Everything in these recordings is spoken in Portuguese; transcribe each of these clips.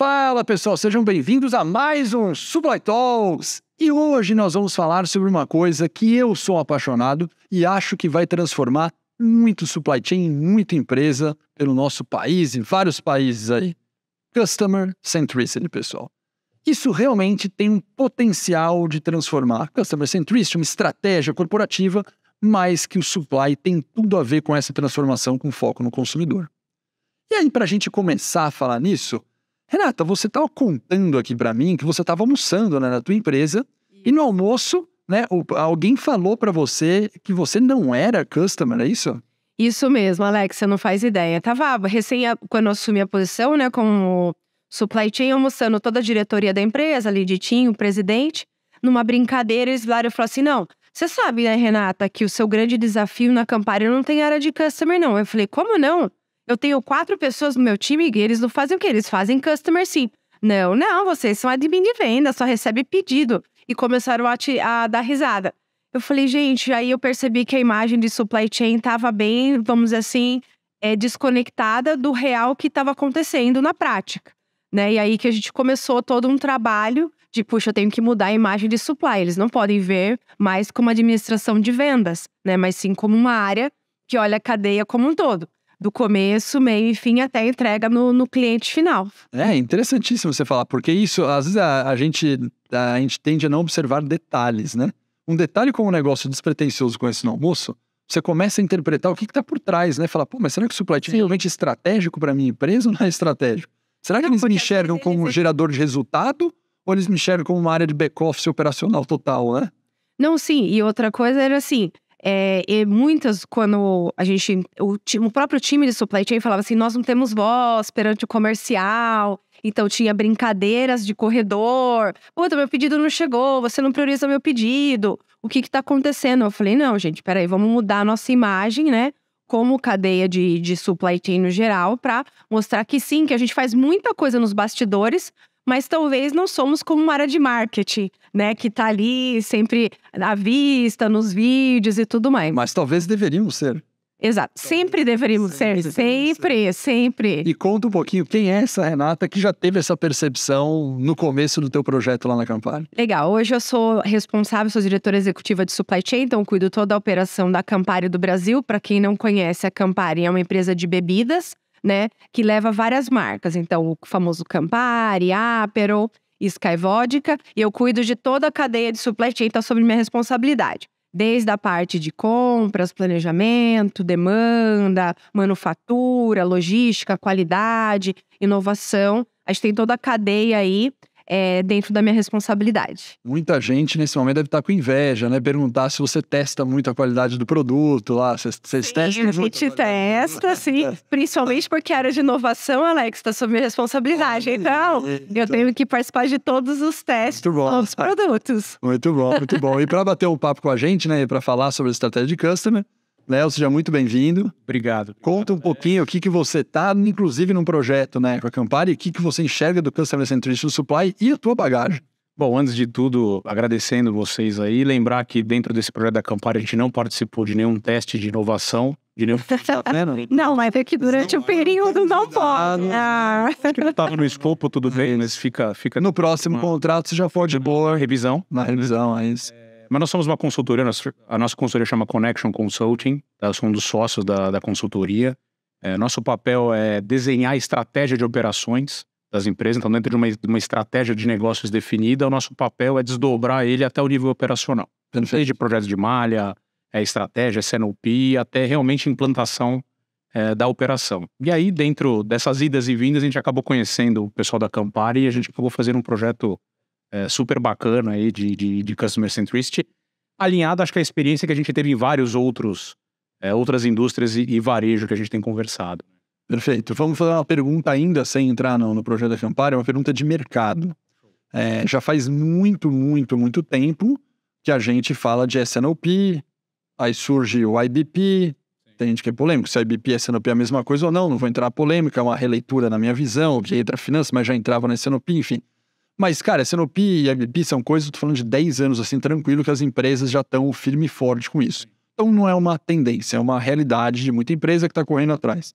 Fala pessoal, sejam bem-vindos a mais um Supply Talks. E hoje nós vamos falar sobre uma coisa que eu sou apaixonado e acho que vai transformar muito supply chain, muita empresa pelo nosso país e vários países aí. Customer Centricity, pessoal. Isso realmente tem um potencial de transformar Customer Centricity, uma estratégia corporativa, mas que o supply tem tudo a ver com essa transformação com foco no consumidor. E aí, para a gente começar a falar nisso, Renata, você estava contando aqui para mim que você estava almoçando, né, na tua empresa e no almoço, né, alguém falou para você que você não era customer, é isso? Isso mesmo, Alex, você não faz ideia. Tava quando eu assumi a posição, né, como supply chain, almoçando toda a diretoria da empresa, ali de Tim, o presidente, numa brincadeira, eles falaram assim, não, você sabe, né, Renata, que o seu grande desafio na Campari não tem área de customer, não. Eu falei, como não? Eu tenho 4 pessoas no meu time e eles não fazem o quê? Eles fazem customer sim. Não, vocês são admin de venda, só recebe pedido. E começaram a dar risada. Eu falei, gente, aí eu percebi que a imagem de supply chain estava bem, vamos dizer assim, desconectada do real que estava acontecendo na prática. Né? E aí que a gente começou todo um trabalho de, puxa, eu tenho que mudar a imagem de supply. Eles não podem ver mais como administração de vendas, né? Mas sim como uma área que olha a cadeia como um todo. Do começo, meio e fim, até a entrega no cliente final. É interessantíssimo você falar, porque isso, às vezes a gente tende a não observar detalhes, né? Um detalhe como um negócio despretensioso com esse no almoço, você começa a interpretar o que está por trás, né? Fala, pô, mas será que o supply chain é realmente estratégico para minha empresa ou não é estratégico? Será que eles me enxergam como um gerador de resultado ou eles me enxergam como uma área de back-office operacional total, né? Não, sim. E outra coisa era assim... e muitas, quando o próprio time de supply chain falava assim, nós não temos voz perante o comercial, então tinha brincadeiras de corredor, puta, meu pedido não chegou, você não prioriza meu pedido, o que tá acontecendo? Eu falei, não, gente, peraí, vamos mudar a nossa imagem, né, como cadeia de supply chain no geral, pra mostrar que sim, que a gente faz muita coisa nos bastidores, mas talvez não somos como uma área de marketing, né? Que tá ali sempre à vista, nos vídeos e tudo mais. Mas talvez deveríamos ser. Exato. Sempre deveríamos ser. Sempre. E conta um pouquinho, quem é essa Renata que já teve essa percepção no começo do teu projeto lá na Campari? Legal. Hoje eu sou responsável, sou diretora executiva de supply chain, então cuido toda a operação da Campari do Brasil. Para quem não conhece, a Campari é uma empresa de bebidas, né, que leva várias marcas, então o famoso Campari, Aperol, Skyy Vodka, e eu cuido de toda a cadeia de supply chain, tá sob minha responsabilidade. Desde a parte de compras, planejamento, demanda, manufatura, logística, qualidade, inovação, a gente tem toda a cadeia aí, dentro da minha responsabilidade. Muita gente nesse momento deve estar com inveja, né? Perguntar se você testa muito a qualidade do produto lá. Vocês testam? A gente testa, sim. Principalmente porque a área de inovação, Alex, está sob minha responsabilidade. Então, eu tenho que participar de todos os testes dos produtos. Muito bom, muito bom. E para bater um papo com a gente, né? Para falar sobre a estratégia de customer, Léo, seja muito bem-vindo. Obrigado. Conta um pouquinho o que você tá, inclusive, num projeto, né, com a Campari, o que você enxerga do Customer Centricity Supply e a tua bagagem. Bom, antes de tudo, agradecendo vocês aí, lembrar que dentro desse projeto da Campari a gente não participou de nenhum teste de inovação, de nenhum... Não, mas é que durante o período não pode. Acho que estava no escopo, tudo bem, mas fica... No próximo contrato você já pode boa revisão. Na revisão, é isso. Mas nós somos uma consultoria, a nossa consultoria chama Connection Consulting, tá? Eu sou um dos sócios da consultoria. Nosso papel é desenhar a estratégia de operações das empresas, então dentro de uma estratégia de negócios definida, o nosso papel é desdobrar ele até o nível operacional. Desde projetos de malha, estratégia, SNOP, até realmente implantação da operação. E aí, dentro dessas idas e vindas, a gente acabou conhecendo o pessoal da Campari e a gente acabou fazendo um projeto super bacana aí de Customer Centricity, alinhado, acho que a experiência que a gente teve em vários outras indústrias e varejo que a gente tem conversado. Perfeito. Vamos fazer uma pergunta ainda sem entrar no projeto da Campari, uma pergunta de mercado. Já faz muito tempo que a gente fala de SNOP, aí surge o IBP, tem gente que é polêmico, se o IBP e SNOP é a mesma coisa ou não vou entrar na polêmica, é uma releitura na minha visão, que entra finanças, mas já entrava na SNOP, enfim. Mas, cara, SNOP e IBP são coisas, eu tô falando de 10 anos, assim, tranquilo, que as empresas já estão firme e forte com isso. Então, não é uma tendência, é uma realidade de muita empresa que está correndo atrás.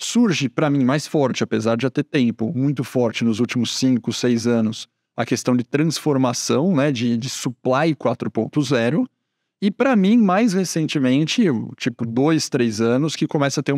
Surge, para mim, mais forte, apesar de já ter tempo, muito forte nos últimos 5, 6 anos, a questão de transformação, né, de supply 4.0. E para mim, mais recentemente, tipo 2, 3 anos, que começa a ter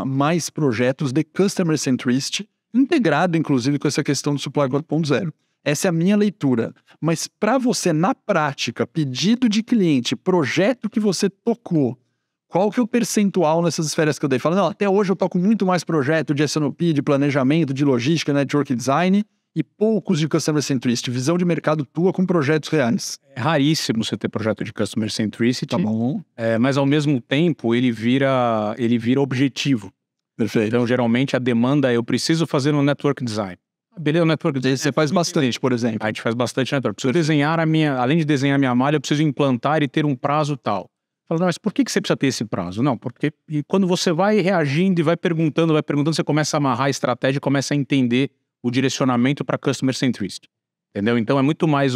mais projetos de customer centricity, integrado, inclusive, com essa questão do supply 4.0. Essa é a minha leitura. Mas para você, na prática, pedido de cliente, projeto que você tocou, qual que é o percentual nessas esferas que eu dei? Fala, não, até hoje eu toco muito mais projeto de S&OP, de planejamento, de logística, network design, e poucos de Customer Centricity. Visão de mercado tua com projetos reais. É raríssimo você ter projeto de Customer Centricity. Tá bom. Mas ao mesmo tempo ele vira objetivo. Perfeito. Então geralmente a demanda é eu preciso fazer um network design. Beleza, o network design. Você faz bastante, por exemplo. A gente faz bastante network. Preciso desenhar além de desenhar a minha malha, eu preciso implantar e ter um prazo tal. Fala, não, mas por que você precisa ter esse prazo? Não, porque quando você vai reagindo e vai perguntando, você começa a amarrar a estratégia e começa a entender o direcionamento para Customer Centricity. Entendeu? Então é muito mais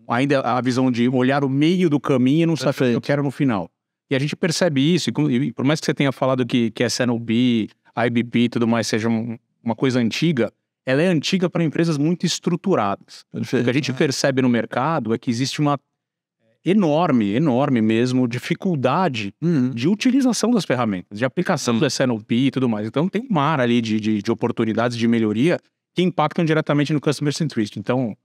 ainda a visão de olhar o meio do caminho e não saber o que eu quero no final. E a gente percebe isso, e por mais que você tenha falado que S&OP, IBP e tudo mais seja uma coisa antiga, ela é antiga para empresas muito estruturadas. Perfeito. O que a gente percebe no mercado é que existe uma enorme mesmo, dificuldade de utilização das ferramentas, de aplicação do S&OP e tudo mais. Então tem um mar ali de oportunidades de melhoria que impactam diretamente no Customer Centricity. Então, o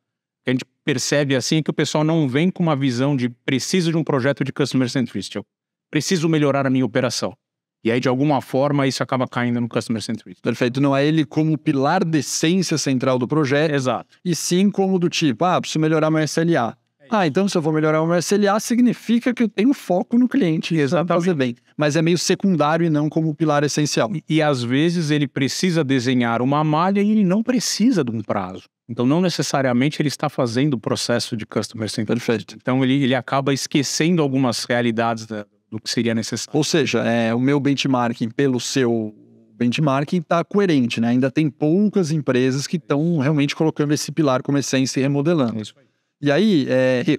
que a gente percebe assim é que o pessoal não vem com uma visão de preciso de um projeto de Customer Centricity, eu preciso melhorar a minha operação. E aí, de alguma forma, isso acaba caindo no Customer Centricity. Perfeito. Não é ele como pilar de essência central do projeto. Exato. E sim como do tipo, preciso melhorar meu SLA. Então se eu vou melhorar o meu SLA, significa que eu tenho foco no cliente. Exatamente. Fazer bem. Mas é meio secundário e não como pilar essencial. E às vezes ele precisa desenhar uma malha e ele não precisa de um prazo. Então não necessariamente ele está fazendo o processo de Customer Centricity. Perfeito. Então ele acaba esquecendo algumas realidades do que seria necessário. Ou seja, o meu benchmarking pelo seu benchmarking está coerente, né? Ainda tem poucas empresas que estão realmente colocando esse pilar como essência e remodelando. É isso aí. E aí,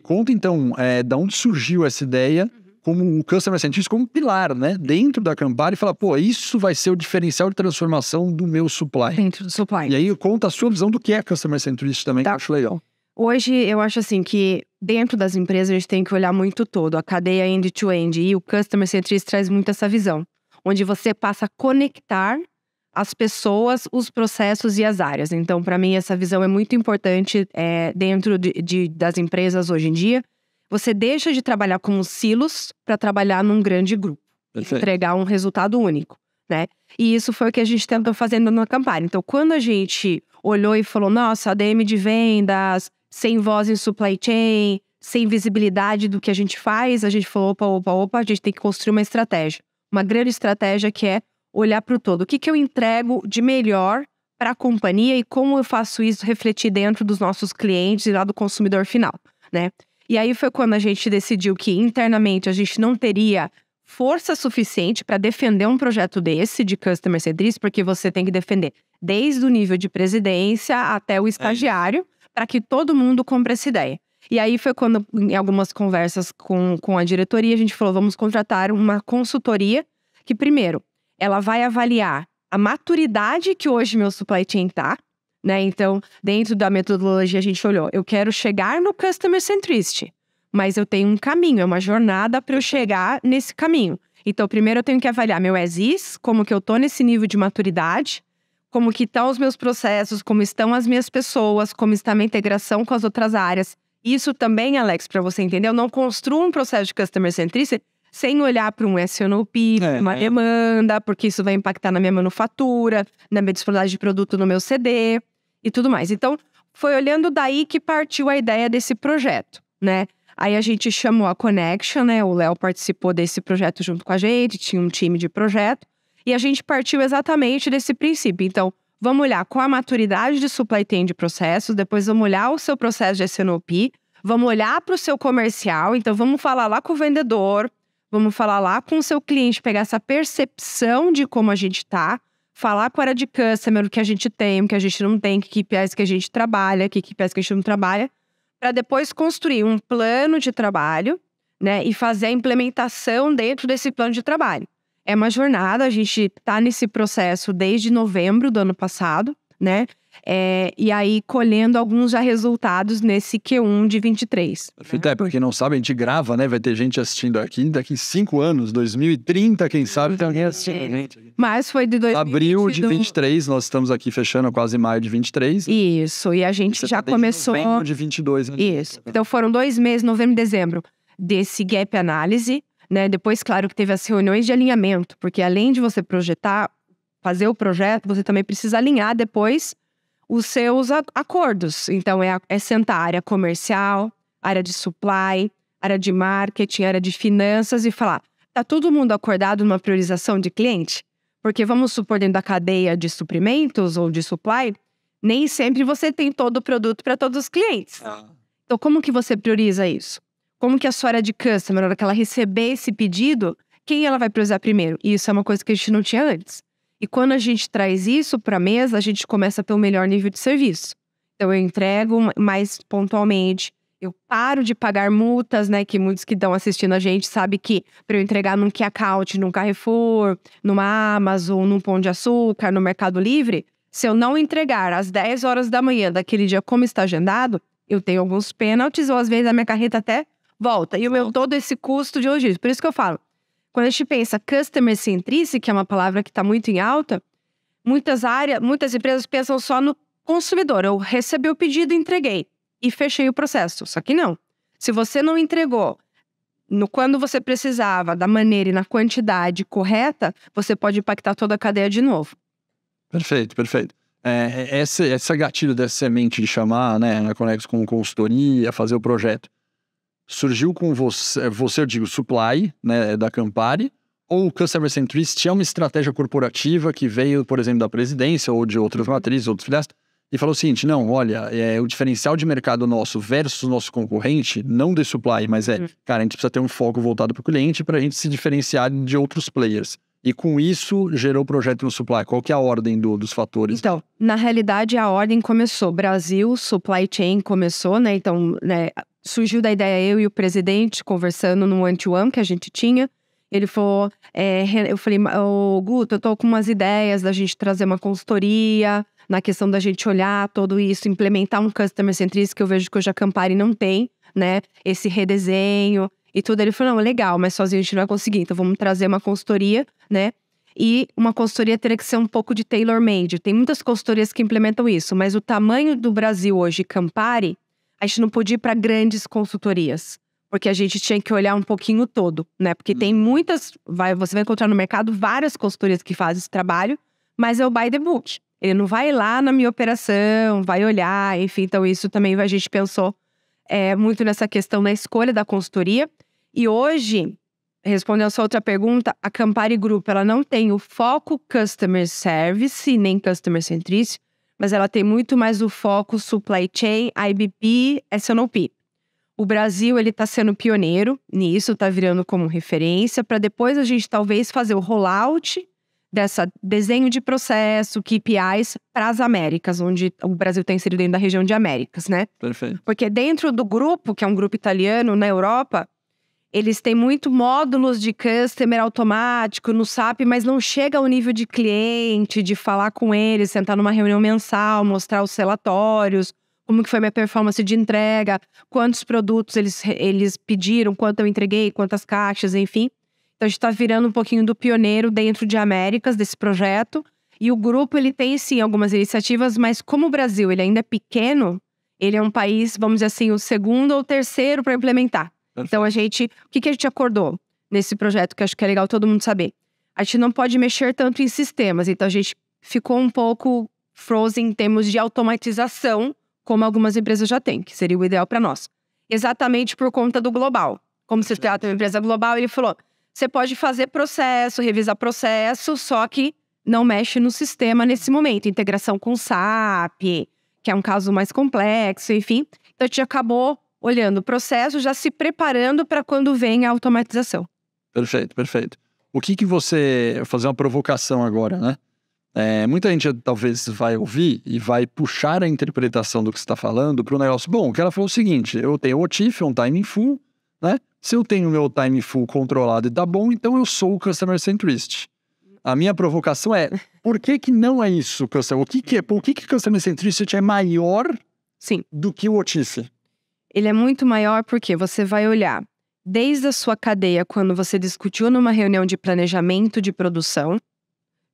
conta então, da onde surgiu essa ideia como o Customer Centricity como pilar, né? Dentro da Campari e fala, isso vai ser o diferencial de transformação do meu supply. Dentro do supply. E aí, conta a sua visão do que é Customer Centricity também, que eu acho legal. Hoje, eu acho assim que dentro das empresas a gente tem que olhar muito todo, a cadeia end-to-end. E o Customer Centricity traz muito essa visão, onde você passa a conectar as pessoas, os processos e as áreas. Então, para mim, essa visão é muito importante dentro das empresas hoje em dia. Você deixa de trabalhar como silos para trabalhar num grande grupo. Perfeito. Entregar um resultado único, né? E isso foi o que a gente tentou fazendo na Campari. Então, quando a gente olhou e falou, nossa, ADM de vendas, sem voz em supply chain, sem visibilidade do que a gente faz, a gente falou, opa, a gente tem que construir uma estratégia. Uma grande estratégia que é olhar para o todo. O que eu entrego de melhor para a companhia e como eu faço isso refletir dentro dos nossos clientes e lá do consumidor final, né? E aí foi quando a gente decidiu que internamente a gente não teria força suficiente para defender um projeto desse de Customer Centricity, porque você tem que defender desde o nível de presidência até o estagiário, para que todo mundo compre essa ideia. E aí foi quando, em algumas conversas com a diretoria, a gente falou, vamos contratar uma consultoria que, primeiro, ela vai avaliar a maturidade que hoje meu supply chain tá, né? Então, dentro da metodologia, a gente olhou, eu quero chegar no Customer Centricity, mas eu tenho um caminho, é uma jornada para eu chegar nesse caminho. Então, primeiro eu tenho que avaliar meu as-is, como que eu tô nesse nível de maturidade, como que estão os meus processos, como estão as minhas pessoas, como está a minha integração com as outras áreas. Isso também, Alex, para você entender, eu não construo um processo de Customer Centricity sem olhar para um S&OP, uma demanda, porque isso vai impactar na minha manufatura, na minha disponibilidade de produto no meu CD e tudo mais. Então, foi olhando daí que partiu a ideia desse projeto, né? Aí a gente chamou a Connection, né? O Léo participou desse projeto junto com a gente, tinha um time de projeto, e a gente partiu exatamente desse princípio. Então, vamos olhar com a maturidade de supply chain de processos, depois vamos olhar o seu processo de S&OP, vamos olhar para o seu comercial, então vamos falar lá com o vendedor, vamos falar lá com o seu cliente, pegar essa percepção de como a gente tá, falar com a área de customer, o que a gente tem, o que a gente não tem, que KPIs que a gente trabalha, que KPIs que a gente não trabalha, para depois construir um plano de trabalho, né, e fazer a implementação dentro desse plano de trabalho. É uma jornada, a gente tá nesse processo desde novembro do ano passado, né? E aí colhendo alguns já resultados nesse Q1 de 23. Perfeito. Pra quem não sabe, a gente grava, né? Vai ter gente assistindo aqui daqui 5 anos, 2030, quem sabe, tem alguém assistindo a gente aqui. Mas foi de 2022. Abril de 23, nós estamos aqui fechando quase maio de 23. Isso, e a gente já começou... Novembro de 22, né? Isso. Então foram 2 meses, novembro e dezembro, desse gap análise, né? Depois, claro, que teve as reuniões de alinhamento, porque além de você projetar, fazer o projeto, você também precisa alinhar depois os seus acordos. Então, é sentar a área comercial, área de supply, área de marketing, área de finanças e falar, tá todo mundo acordado numa priorização de cliente? Porque vamos supor, dentro da cadeia de suprimentos ou de supply, nem sempre você tem todo o produto para todos os clientes. Então, como que você prioriza isso? Como que a sua área de customer, na hora que ela receber esse pedido, quem ela vai priorizar primeiro? E isso é uma coisa que a gente não tinha antes. E quando a gente traz isso para a mesa, a gente começa pelo melhor nível de serviço. Então, eu entrego mais pontualmente, eu paro de pagar multas, né? Que muitos que estão assistindo a gente sabem que para eu entregar num key account, num Carrefour, numa Amazon, num Pão de Açúcar, no Mercado Livre, se eu não entregar às 10 horas da manhã daquele dia como está agendado, eu tenho alguns pênaltis ou às vezes a minha carreta até volta. E o meu todo esse custo de logística. Por isso que eu falo, quando a gente pensa customer centricity, que é uma palavra que está muito em alta, muitas empresas pensam só no consumidor. Eu recebi o pedido, entreguei e fechei o processo. Só que não. Se você não entregou quando você precisava, da maneira e na quantidade correta, você pode impactar toda a cadeia de novo. Perfeito, perfeito. Esse gatilho dessa semente de chamar, né, na Conexo como consultoria, fazer o projeto, surgiu com você, eu digo, supply, né, da Campari, ou o Customer Centricity é uma estratégia corporativa que veio, por exemplo, da presidência ou de outras matrizes, outros filiais, e falou o seguinte, não, olha, o diferencial de mercado nosso versus o nosso concorrente, não de supply, mas cara, a gente precisa ter um foco voltado para o cliente para a gente se diferenciar de outros players. E com isso, gerou o projeto no supply. Qual que é a ordem dos fatores? Então, na realidade, a ordem começou. Brasil, supply chain começou, né? Então, né, surgiu da ideia eu e o presidente conversando no one-to-one que a gente tinha. Ele falou, eu falei, Guto, eu tô com umas ideias da gente trazer uma consultoria, na questão da gente olhar tudo isso, implementar um customer centricity que eu vejo que hoje a Campari não tem, né? Esse redesenho e tudo. Ele falou, não, legal, mas sozinho a gente não vai conseguir, então vamos trazer uma consultoria, né? E uma consultoria teria que ser um pouco de tailor-made. Tem muitas consultorias que implementam isso, mas o tamanho do Brasil hoje, Campari, a gente não podia ir para grandes consultorias, porque a gente tinha que olhar um pouquinho todo, né? Porque tem muitas, você vai encontrar no mercado várias consultorias que fazem esse trabalho, mas é o by the book. Ele não vai lá na minha operação, vai olhar, enfim. Então isso também a gente pensou muito nessa questão na escolha da consultoria. E hoje, respondendo a sua outra pergunta, a Campari Group, ela não tem o foco Customer Service, nem Customer Centricity, mas ela tem muito mais o foco Supply Chain, IBP, S&OP. O Brasil, ele tá sendo pioneiro nisso, tá virando como referência, para depois a gente talvez fazer o rollout dessa desenho de processo, KPIs, para as Américas, onde o Brasil está inserido dentro da região de Américas, né? Perfeito. Porque dentro do grupo, que é um grupo italiano, na Europa, eles têm muito módulos de customer automático no SAP, mas não chega ao nível de cliente, de falar com eles, sentar numa reunião mensal, mostrar os relatórios, como que foi minha performance de entrega, quantos produtos eles pediram, quanto eu entreguei, quantas caixas, enfim. Então a gente está virando um pouquinho do pioneiro dentro de Américas, desse projeto. E o grupo, ele tem sim algumas iniciativas, mas como o Brasil ele ainda é pequeno, ele é um país, vamos dizer assim, o segundo ou terceiro para implementar. Então, o que a gente acordou nesse projeto, que acho que é legal todo mundo saber? A gente não pode mexer tanto em sistemas, então a gente ficou um pouco frozen em termos de automatização, como algumas empresas já têm, que seria o ideal para nós. Exatamente por conta do global. Como você trata uma empresa global, ele falou, você pode fazer processo, revisar processo, só que não mexe no sistema nesse momento. Integração com SAP, que é um caso mais complexo, enfim. Então, a gente acabou olhando o processo, já se preparando para quando vem a automatização. Perfeito, perfeito. O que você... Vou fazer uma provocação agora, né? Muita gente talvez vai ouvir e vai puxar a interpretação do que você está falando para o negócio. Bom, o que ela falou é o seguinte, eu tenho o OTIF, on time in full, né? Se eu tenho meu time full controlado e tá bom, então eu sou o Customer Centricity. A minha provocação é, por que que não é isso, Customer? Por que que Customer Centricity é maior Sim. do que o OTIF? Ele é muito maior porque você vai olhar desde a sua cadeia, quando você discutiu numa reunião de planejamento de produção,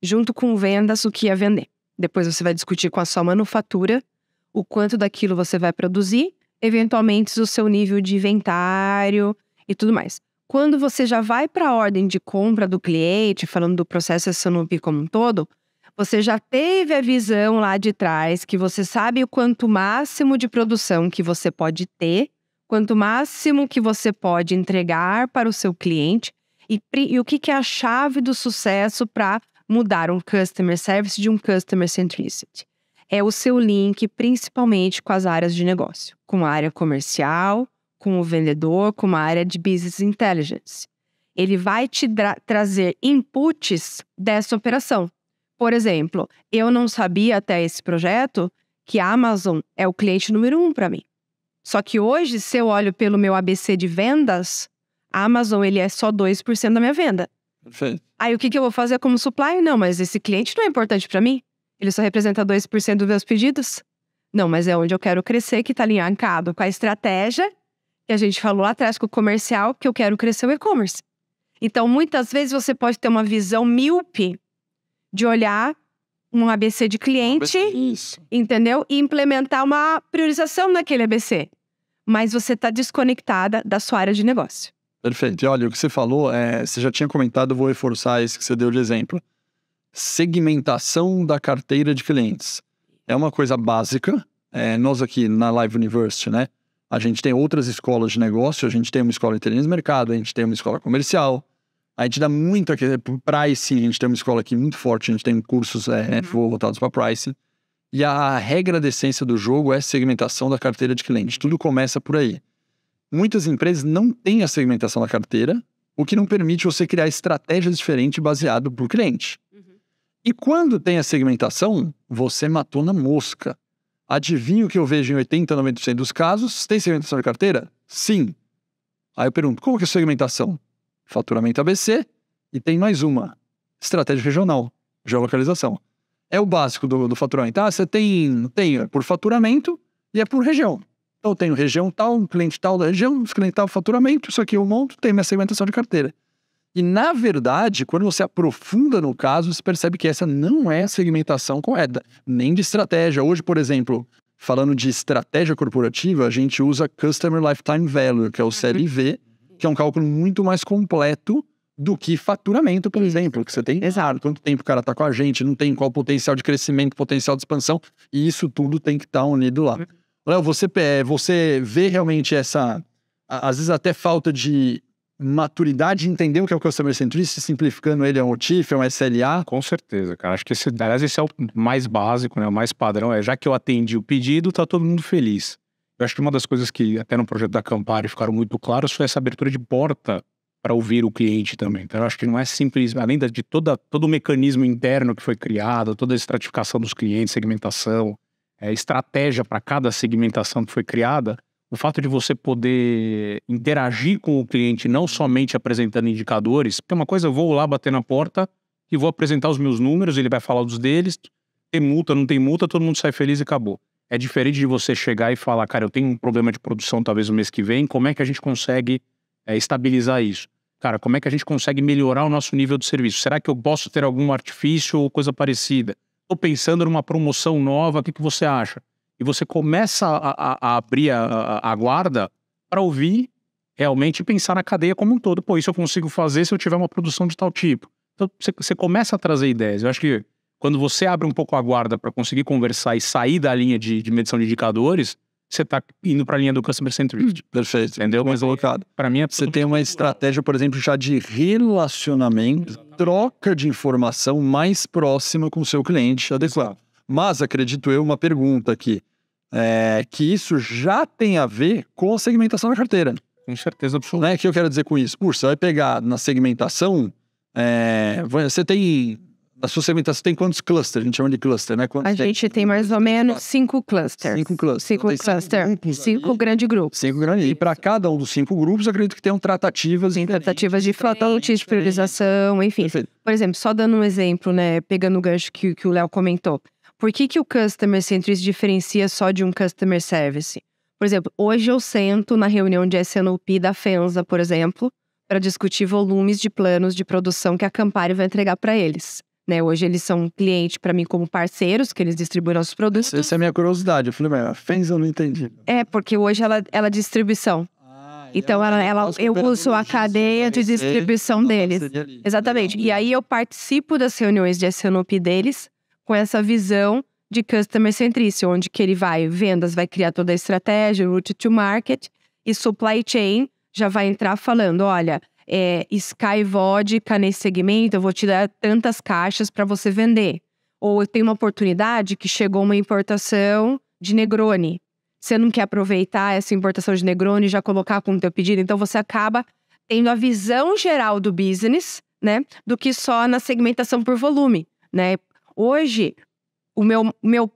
junto com vendas, o que ia vender. Depois você vai discutir com a sua manufatura o quanto daquilo você vai produzir, eventualmente o seu nível de inventário e tudo mais. Quando você já vai para a ordem de compra do cliente, falando do processo S&OP como um todo, você já teve a visão lá de trás, que você sabe o quanto máximo de produção que você pode ter, quanto máximo que você pode entregar para o seu cliente e o que é a chave do sucesso para mudar um Customer Service de um Customer Centricity. É o seu link principalmente com as áreas de negócio, com a área comercial, com o vendedor, com a área de Business Intelligence. Ele vai te trazer inputs dessa operação. Por exemplo, eu não sabia até esse projeto que a Amazon é o cliente número 1 para mim. Só que hoje, se eu olho pelo meu ABC de vendas, a Amazon ele é só 2% da minha venda. Perfeito. Aí o que eu vou fazer como supplier? Não, mas esse cliente não é importante para mim. Ele só representa 2% dos meus pedidos. Não, mas é onde eu quero crescer, que está alinhado com a estratégia que a gente falou lá atrás com o comercial, que eu quero crescer o e-commerce. Então, muitas vezes você pode ter uma visão míope de olhar um ABC de cliente, Isso. entendeu? E implementar uma priorização naquele ABC. Mas você está desconectada da sua área de negócio. Perfeito. E olha, o que você falou, você já tinha comentado, eu vou reforçar isso que você deu de exemplo. Segmentação da carteira de clientes. É uma coisa básica. Nós aqui na Live University, né? A gente tem outras escolas de negócio, a gente tem uma escola de inteligência de mercado, a gente tem uma escola comercial. A gente dá muito aqui, pricing, a gente tem uma escola aqui muito forte, a gente tem cursos voltados para pricing. E a regra da essência do jogo é segmentação da carteira de cliente. Tudo começa por aí. Muitas empresas não têm a segmentação da carteira, o que não permite você criar estratégias diferentes baseado por cliente. E quando tem a segmentação, você matou na mosca. Adivinha o que eu vejo em 80%, 90% dos casos? Tem segmentação de carteira? Sim. Aí eu pergunto, como que é a segmentação? Faturamento ABC e tem mais uma. Estratégia regional, geolocalização. É o básico do faturamento. Você tem por faturamento e é por região. Então eu tenho região tal, um cliente tal da região, cliente tal, faturamento, isso aqui eu monto, tem minha segmentação de carteira. E na verdade, quando você aprofunda no caso, você percebe que essa não é a segmentação correta, nem de estratégia. Hoje, por exemplo, falando de estratégia corporativa, a gente usa Customer Lifetime Value, que é o CLV, que é um cálculo muito mais completo do que faturamento, por exemplo, que você tem, exato, quanto tempo o cara tá com a gente, não tem qual potencial de crescimento, potencial de expansão, e isso tudo tem que estar unido lá. Léo, você vê realmente essa, às vezes até falta de maturidade de entender o que é o Customer Centricity, simplificando ele é um OTIF, é um SLA? Com certeza, cara. Acho que esse é o mais básico, né? O mais padrão. Já que eu atendi o pedido, tá todo mundo feliz. Eu acho que uma das coisas que até no projeto da Campari ficaram muito claras foi essa abertura de porta para ouvir o cliente também. Então eu acho que não é simples, além de todo o mecanismo interno que foi criado, toda a estratificação dos clientes, segmentação, estratégia para cada segmentação que foi criada, o fato de você poder interagir com o cliente, não somente apresentando indicadores, porque uma coisa, eu vou lá bater na porta e vou apresentar os meus números, ele vai falar dos deles, tem multa, não tem multa, todo mundo sai feliz e acabou. É diferente de você chegar e falar, cara, eu tenho um problema de produção talvez no mês que vem, como é que a gente consegue estabilizar isso? Cara, como é que a gente consegue melhorar o nosso nível de serviço? Será que eu posso ter algum artifício ou coisa parecida? Estou pensando numa promoção nova, o que você acha? E você começa a abrir a guarda para ouvir realmente e pensar na cadeia como um todo. Pô, isso eu consigo fazer se eu tiver uma produção de tal tipo. Então, você começa a trazer ideias. Eu acho que quando você abre um pouco a guarda para conseguir conversar e sair da linha de medição de indicadores, você está indo para a linha do Customer Centricity. Perfeito. Entendeu? Mais colocado. Para mim, você tem uma estratégia, por exemplo, já de relacionamento, troca de informação mais próxima com o seu cliente adequado. Mas, acredito eu, uma pergunta aqui, que isso já tem a ver com a segmentação da carteira. Com certeza absoluta. O que eu quero dizer com isso? Puxa, você vai pegar na segmentação, você tem Na sua segmentação tem quantos clusters? A gente chama de cluster, né? A gente tem mais ou menos 5 clusters. 5 clusters. 5 clusters. 5 grandes grupos. 5 grandes. E para cada um dos 5 grupos, eu acredito que tem tratativas diferentes de priorização, enfim. Perfeito. Por exemplo, só dando um exemplo, né? Pegando o gancho que o Léo comentou. Por que o Customer Centricity diferencia só de um Customer Service? Por exemplo, hoje eu sento na reunião de S&OP da FENSA, por exemplo, para discutir volumes de planos de produção que a Campari vai entregar para eles. Né, hoje eles são um cliente para mim como parceiros, que eles distribuem nossos produtos. Essa é a minha curiosidade. Eu falei, mas a FENSA eu não entendi. Porque hoje ela é distribuição. Então eu uso a cadeia de distribuição deles. Exatamente. E aí eu participo das reuniões de S&OP deles com essa visão de Customer Centricity, onde que ele vendas vai criar toda a estratégia, route to market, e supply chain já vai entrar falando, olha, Sky Vodka nesse segmento, eu vou te dar tantas caixas para você vender. Ou eu tenho uma oportunidade que chegou uma importação de Negroni. Você não quer aproveitar essa importação de Negroni e já colocar com o teu pedido? Então você acaba tendo a visão geral do business, né? Do que só na segmentação por volume, né? Hoje,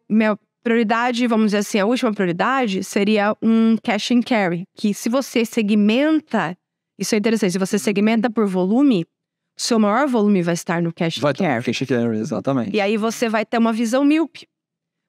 minha prioridade, vamos dizer assim, a última prioridade seria um cash and carry. Que se você segmenta... Isso é interessante. Se você segmenta por volume, o seu maior volume vai estar no cash and carry. Cash and carry, exatamente. E aí você vai ter uma visão míope.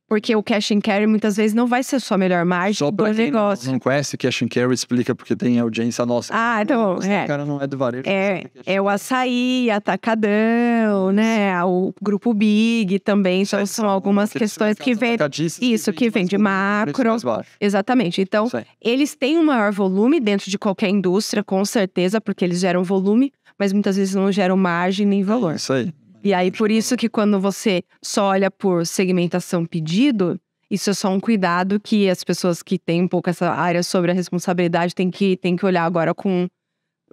Porque o cash and carry muitas vezes não vai ser sua melhor margem Só do negócio. Não conhece cash and carry, explica porque tem audiência nossa. Então, O cara não é do varejo. É o Açaí, Atacadão, né? O Grupo Big também. Então, são algumas questões que vêm... Isso, que vem de macro. Exatamente. Então, eles têm um maior volume dentro de qualquer indústria, com certeza, porque eles geram volume, mas muitas vezes não geram margem nem valor. Isso aí. E aí, por isso que quando você só olha por segmentação pedido, isso é só um cuidado que as pessoas que têm um pouco essa área sobre a responsabilidade têm que olhar agora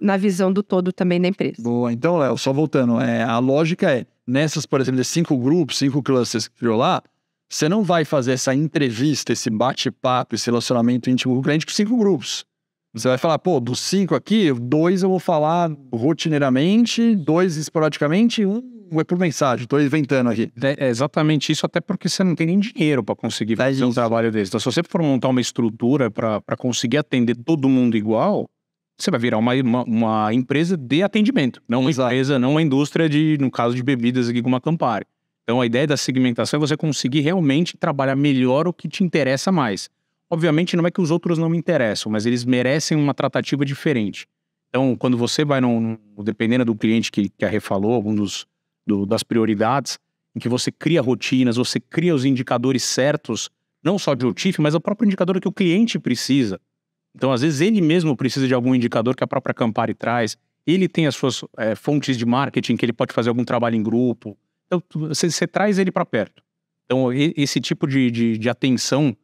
na visão do todo também da empresa. Boa, então, Léo, só voltando, a lógica nessas, por exemplo, de 5 grupos, 5 clusters que criou lá, você não vai fazer essa entrevista, esse bate-papo, esse relacionamento íntimo com o cliente com 5 grupos. Você vai falar, dos 5 aqui, 2 eu vou falar rotineiramente, 2 esporadicamente, 1 é por mensagem, estou inventando aqui. É exatamente isso, até porque você não tem nem dinheiro para conseguir fazer um trabalho desse. Então, se você for montar uma estrutura para conseguir atender todo mundo igual, você vai virar uma empresa de atendimento, não uma empresa, não uma indústria no caso de bebidas aqui como a Campari. Então, a ideia da segmentação é você conseguir realmente trabalhar melhor o que te interessa mais. Obviamente, não é que os outros não me interessam, mas eles merecem uma tratativa diferente. Então, quando você vai dependendo do cliente que a Rê falou, algum das prioridades, em que você cria rotinas, você cria os indicadores certos, não só de OTIF, mas o próprio indicador que o cliente precisa. Então, às vezes, ele mesmo precisa de algum indicador que a própria Campari traz, ele tem as suas fontes de marketing, que ele pode fazer algum trabalho em grupo. Então, você traz ele para perto. Então, esse tipo de atenção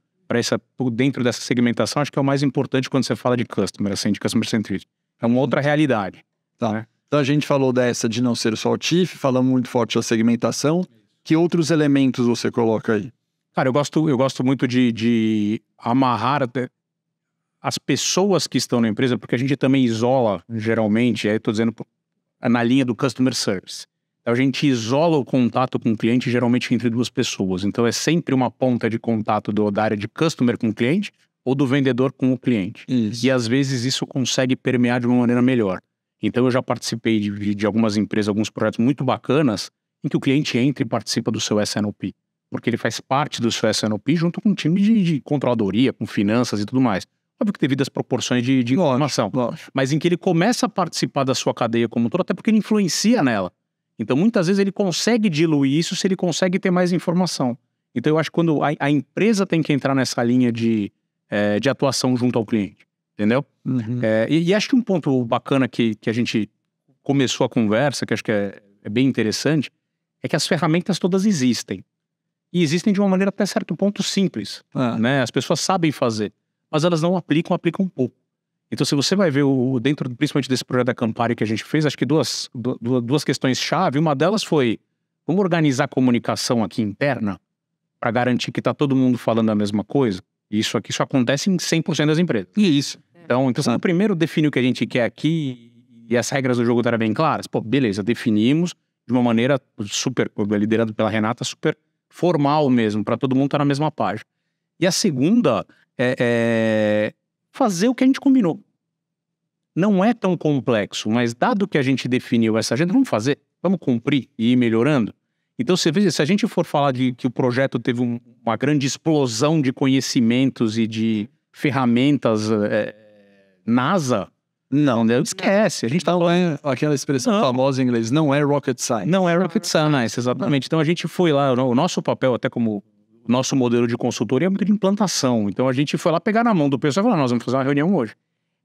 dentro dessa segmentação, acho que é o mais importante quando você fala de customer, assim, de customer centricity. É uma outra realidade. Tá. Né? Então a gente falou dessa de não ser só o TIF, falamos muito forte da segmentação. Que outros elementos você coloca aí? Cara, eu gosto muito de amarrar as pessoas que estão na empresa, porque a gente também isola, geralmente, aí eu tô dizendo na linha do customer service. A gente isola o contato com o cliente geralmente entre 2 pessoas. Então é sempre uma ponta de contato da área de customer com o cliente ou do vendedor com o cliente. Isso. E às vezes isso consegue permear de uma maneira melhor. Então eu já participei de algumas empresas, alguns projetos muito bacanas em que o cliente entra e participa do seu S&OP. Porque ele faz parte do seu S&OP junto com um time de controladoria, com finanças e tudo mais. Óbvio que devido às proporções de informação. Lógico. Mas em que ele começa a participar da sua cadeia como um todo, até porque ele influencia nela. Então, muitas vezes, ele consegue diluir isso se ele consegue ter mais informação. Então, eu acho que quando a empresa tem que entrar nessa linha de atuação junto ao cliente, entendeu? Uhum. E acho que um ponto bacana que a gente começou a conversa, que acho que é bem interessante, é que as ferramentas todas existem. E existem de uma maneira até certo ponto simples. Né? As pessoas sabem fazer, mas elas não aplicam pouco. Então, se você vai ver dentro, principalmente desse projeto da Campari que a gente fez, acho que duas questões-chave. Uma delas foi, vamos organizar a comunicação aqui interna para garantir que está todo mundo falando a mesma coisa? E isso acontece em 100% das empresas. Isso. Então você primeiro define o que a gente quer aqui e as regras do jogo estarem bem claras. Beleza, definimos. de uma maneira super, liderado pela Renata, super formal mesmo, para todo mundo estar na mesma página. E a segunda é fazer o que a gente combinou. Não é tão complexo, mas dado que a gente definiu essa agenda, vamos fazer, vamos cumprir e ir melhorando. Então, você vê, se a gente for falar de que o projeto teve uma grande explosão de conhecimentos e de ferramentas NASA, não, esquece. A gente tá Não é aquela expressão famosa em inglês, não é rocket science. Não é rocket science, exatamente. Então, a gente foi lá, o nosso papel, até como o nosso modelo de consultoria, é muito de implantação. Então, a gente foi lá pegar na mão do pessoal e falar, nós vamos fazer uma reunião hoje.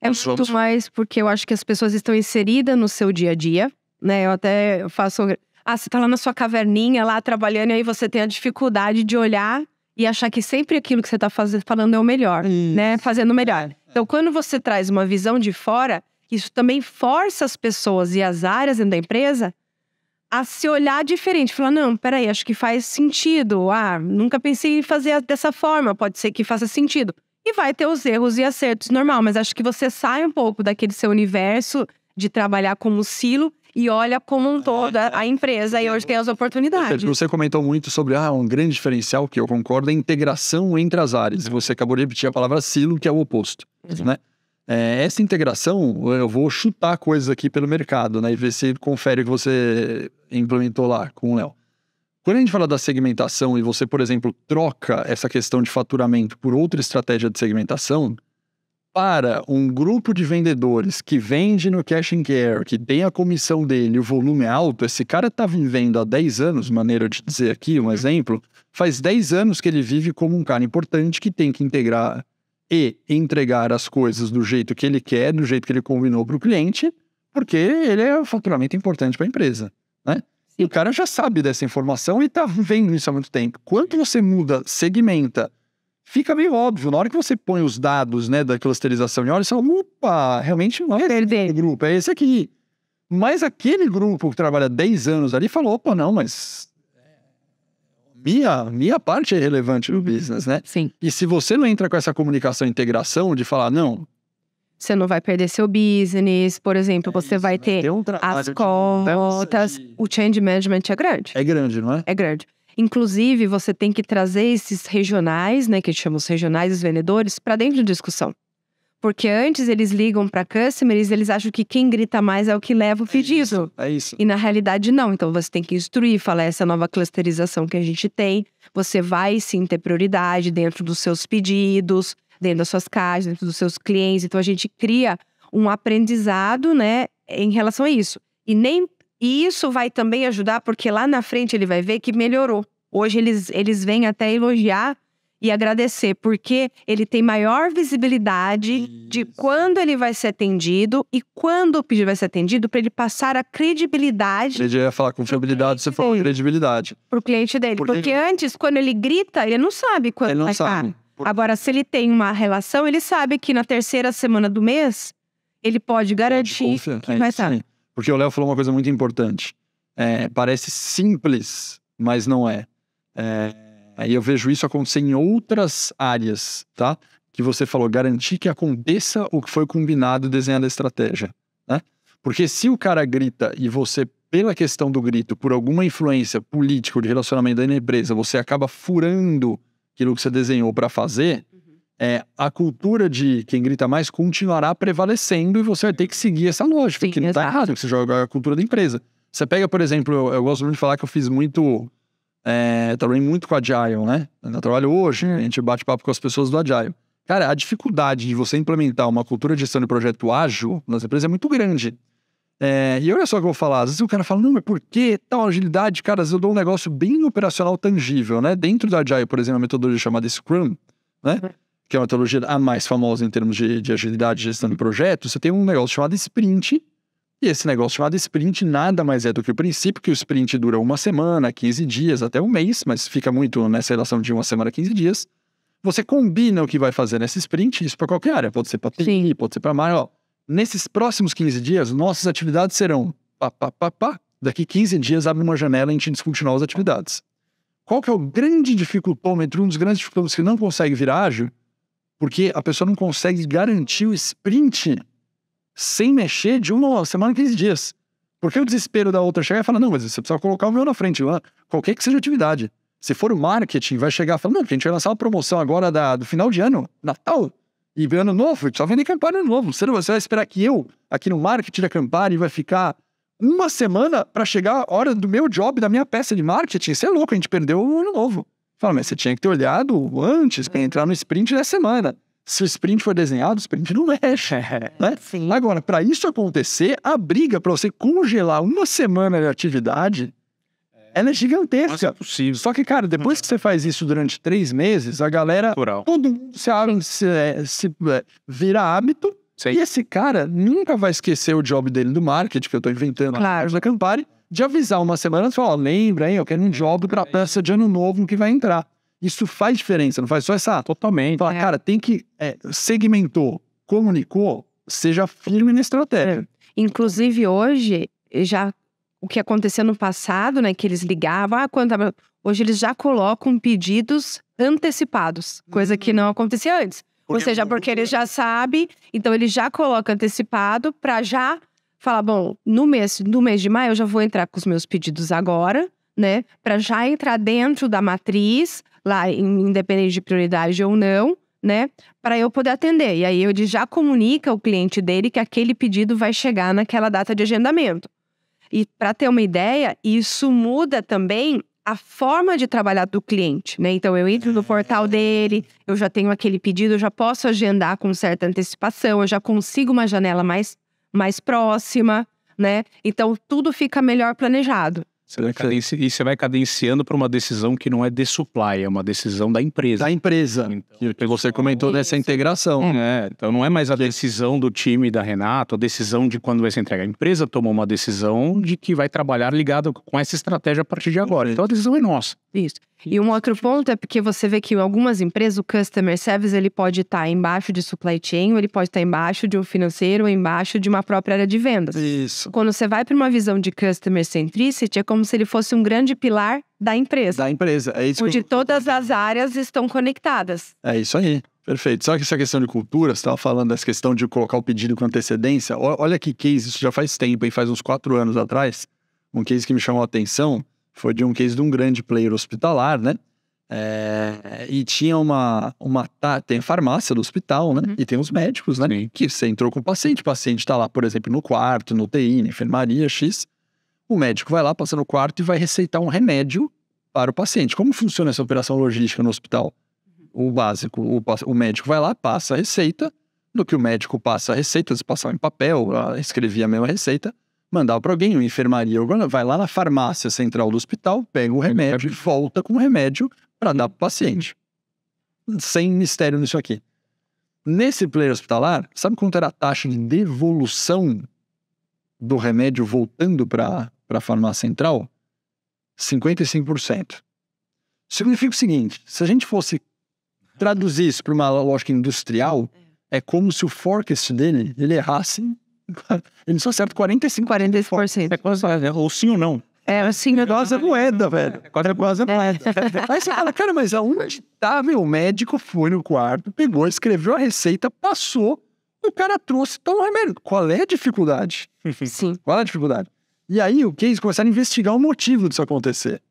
É muito mais porque eu acho que as pessoas estão inseridas no seu dia a dia, né? Eu até faço... você tá lá na sua caverninha, lá trabalhando, e aí você tem a dificuldade de olhar e achar que sempre aquilo que você tá falando é o melhor, né? Fazendo o melhor. Então, quando você traz uma visão de fora, isso também força as pessoas e as áreas dentro da empresa a se olhar diferente. Falar, não, peraí, acho que faz sentido. Nunca pensei em fazer dessa forma, pode ser que faça sentido. E vai ter os erros e acertos, normal. Mas acho que você sai um pouco daquele seu universo de trabalhar como silo e olha como um todo a empresa e hoje tem as oportunidades. Você comentou muito sobre um grande diferencial, que eu concordo, é a integração entre as áreas. E você acabou de repetir a palavra silo, que é o oposto, né? Essa integração, eu vou chutar coisas aqui pelo mercado, né? E ver se confere o que você implementou lá com o Léo. Quando a gente fala da segmentação e você, por exemplo, troca essa questão de faturamento por outra estratégia de segmentação, para um grupo de vendedores que vende no cash and carry, que tem a comissão dele, o volume é alto, esse cara está vivendo há 10 anos, maneira de dizer aqui, um exemplo, faz 10 anos que ele vive como um cara importante que tem que integrar e entregar as coisas do jeito que ele quer, do jeito que ele combinou para o cliente, porque ele é um faturamento importante para a empresa, né? E o cara já sabe dessa informação e está vivendo isso há muito tempo. Quando você muda, segmenta, fica meio óbvio. Na hora que você põe os dados, né, da clusterização, e olha, você fala, opa, realmente não é esse grupo, é esse aqui. Mas aquele grupo que trabalha 10 anos ali falou, opa, não, mas minha parte é relevante no business, né? Sim. E se você não entra com essa comunicação, integração, de falar, não... Você não vai perder seu business, por exemplo, você vai ter as contas. O change management é grande. É grande, não é? É grande. Inclusive, você tem que trazer esses regionais, né, que a gente chama os regionais, os vendedores, para dentro de discussão. Porque antes eles ligam para customers, eles acham que quem grita mais é o que leva o pedido. É isso. E na realidade não. Então você tem que instruir, falar essa nova clusterização que a gente tem. Você vai sim ter prioridade dentro dos seus pedidos, dentro das suas caixas, dentro dos seus clientes. Então a gente cria um aprendizado, né, em relação a isso. E isso vai também ajudar, porque lá na frente ele vai ver que melhorou. Hoje eles vêm até elogiar e agradecer, porque ele tem maior visibilidade de quando ele vai ser atendido e quando o pedido vai ser atendido, para ele passar a credibilidade. Ele ia falar confiabilidade, você falou credibilidade. Para o cliente dele. Porque antes, quando ele grita, ele não sabe quando ele não vai sabe. estar. Agora, se ele tem uma relação, ele sabe que na terceira semana do mês, ele pode garantir que vai estar. Porque o Léo falou uma coisa muito importante. Parece simples, mas não é. E eu vejo isso acontecer em outras áreas, tá? Que você falou, garantir que aconteça o que foi combinado e desenhado a estratégia, né? Porque se o cara grita e você, pela questão do grito, por alguma influência política ou de relacionamento da empresa, você acaba furando aquilo que você desenhou para fazer, a cultura de quem grita mais continuará prevalecendo e você vai ter que seguir essa lógica, que não tá errado, que você joga a cultura da empresa. Você pega, por exemplo, eu gosto muito de falar que eu fiz muito... trabalhei muito com Agile, né? Eu trabalho hoje, a gente bate papo com as pessoas do Agile. Cara, a dificuldade de você implementar uma cultura de gestão de projeto ágil nas empresas é muito grande. E olha só o que eu vou falar, às vezes o cara fala, não, mas por que tal agilidade? Cara, às vezes eu dou um negócio bem operacional tangível, né? Dentro do Agile, por exemplo, a metodologia chamada Scrum, né? Que é uma metodologia a mais famosa em termos de agilidade e gestão de projeto, você tem um negócio chamado Sprint, e esse negócio chamado Sprint nada mais é do que o princípio que o Sprint dura 1 semana, 15 dias, até 1 mês, mas fica muito nessa relação de 1 semana, 15 dias. Você combina o que vai fazer nesse Sprint, isso para qualquer área, pode ser para TI, pode ser para mais, nesses próximos 15 dias, nossas atividades serão daqui 15 dias abre uma janela e a gente discute novas atividades. Qual que é o grande dificultômetro, um dos grandes dificultômetros que não consegue virar ágil? Porque a pessoa não consegue garantir o Sprint sem mexer de 1 semana, 15 dias. Porque o desespero da outra chegar e falar, não, mas você precisa colocar o meu na frente, qualquer que seja a atividade. Se for o marketing, vai chegar e falar, não, a gente vai lançar uma promoção agora do final de ano, Natal, e ano novo, só vender Campari ano novo. Você vai esperar que eu, aqui no marketing da Campari, vai ficar uma semana para chegar a hora do meu job, da minha peça de marketing? Isso é louco, a gente perdeu o ano novo. Fala, mas você tinha que ter olhado antes para entrar no sprint da semana. Se o sprint for desenhado, o sprint não mexe, né? Sim. Agora, para isso acontecer, a briga para você congelar uma semana de atividade, ela é gigantesca. Nossa, é possível. Só que, cara, depois que você faz isso durante 3 meses, a galera, Natural. todo mundo vira hábito. Sim. E esse cara nunca vai esquecer o job dele do marketing, que eu tô inventando Claro. da Campari, de avisar uma semana e falar, ó, lembra, hein, eu quero um job pra peça de ano novo que vai entrar. Isso faz diferença, não faz só essa... Totalmente. Falar, cara, tem que... segmentou, comunicou, seja firme na estratégia. Inclusive, hoje, o que aconteceu no passado, né, que eles ligavam, hoje eles já colocam pedidos antecipados, coisa que não acontecia antes. Ou seja, porque ele já sabe, então ele já coloca antecipado para já falar, bom, no mês de maio eu já vou entrar com os meus pedidos agora, né, para já entrar dentro da matriz, lá independente de prioridade ou não, né, para eu poder atender. E aí ele já comunica ao cliente dele que aquele pedido vai chegar naquela data de agendamento. E para ter uma ideia, isso muda também a forma de trabalhar do cliente, né? Então eu entro no portal dele, eu já tenho aquele pedido, eu já posso agendar com certa antecipação, eu já consigo uma janela mais próxima, né? Então tudo fica melhor planejado. E você vai cadenciando para uma decisão que não é de supply, é uma decisão da empresa. Da empresa, Então, que você comentou dessa integração. então não é mais a decisão do time da Renato, a decisão de quando vai ser entregue. A empresa tomou uma decisão de que vai trabalhar ligado com essa estratégia a partir de agora. Então a decisão é nossa. Isso. E um outro ponto é porque você vê que em algumas empresas o Customer Service ele pode estar embaixo de Supply Chain, ou ele pode estar embaixo de um financeiro, ou embaixo de uma própria área de vendas. Isso. Quando você vai para uma visão de Customer Centricity, é como se ele fosse um grande pilar da empresa. Da empresa, é isso. Onde todas as áreas estão conectadas. É isso aí, perfeito. Só que essa questão de cultura, você estava falando dessa questão de colocar o pedido com antecedência. Olha que case, isso já faz tempo, hein? Faz uns 4 anos atrás. Um case que me chamou a atenção foi de um case de um grande player hospitalar, né? E tinha tem a farmácia do hospital, né? E tem os médicos, né? Sim. Que você entrou com o paciente tá lá, por exemplo, no quarto, no UTI, na enfermaria, X. O médico vai lá, passa no quarto e vai receitar um remédio para o paciente. Como funciona essa operação logística no hospital? O básico, o médico vai lá, passa a receita, no que o médico passa a receita, eles passavam em papel, escrevia a mesma receita, mandava para alguém, uma enfermaria, vai lá na farmácia central do hospital, pega o remédio e volta com o remédio para dar para o paciente. Sem mistério nisso aqui. Nesse player hospitalar, sabe quanto era a taxa de devolução do remédio voltando para a farmácia central? 55%. Significa o seguinte, se a gente fosse traduzir isso para uma lógica industrial, é como se o forecast dele, ele errasse, ele só acerta 45%. 40%. É quase, ou sim ou não. É assim, É quase a moeda, velho. É quase a moeda. Aí você fala, cara, mas aonde tá, meu? O médico foi no quarto, pegou, escreveu a receita, passou, o cara trouxe, toma o remédio. Qual é a dificuldade? Sim. Qual é a dificuldade? E aí, o case começaram a investigar o motivo disso acontecer.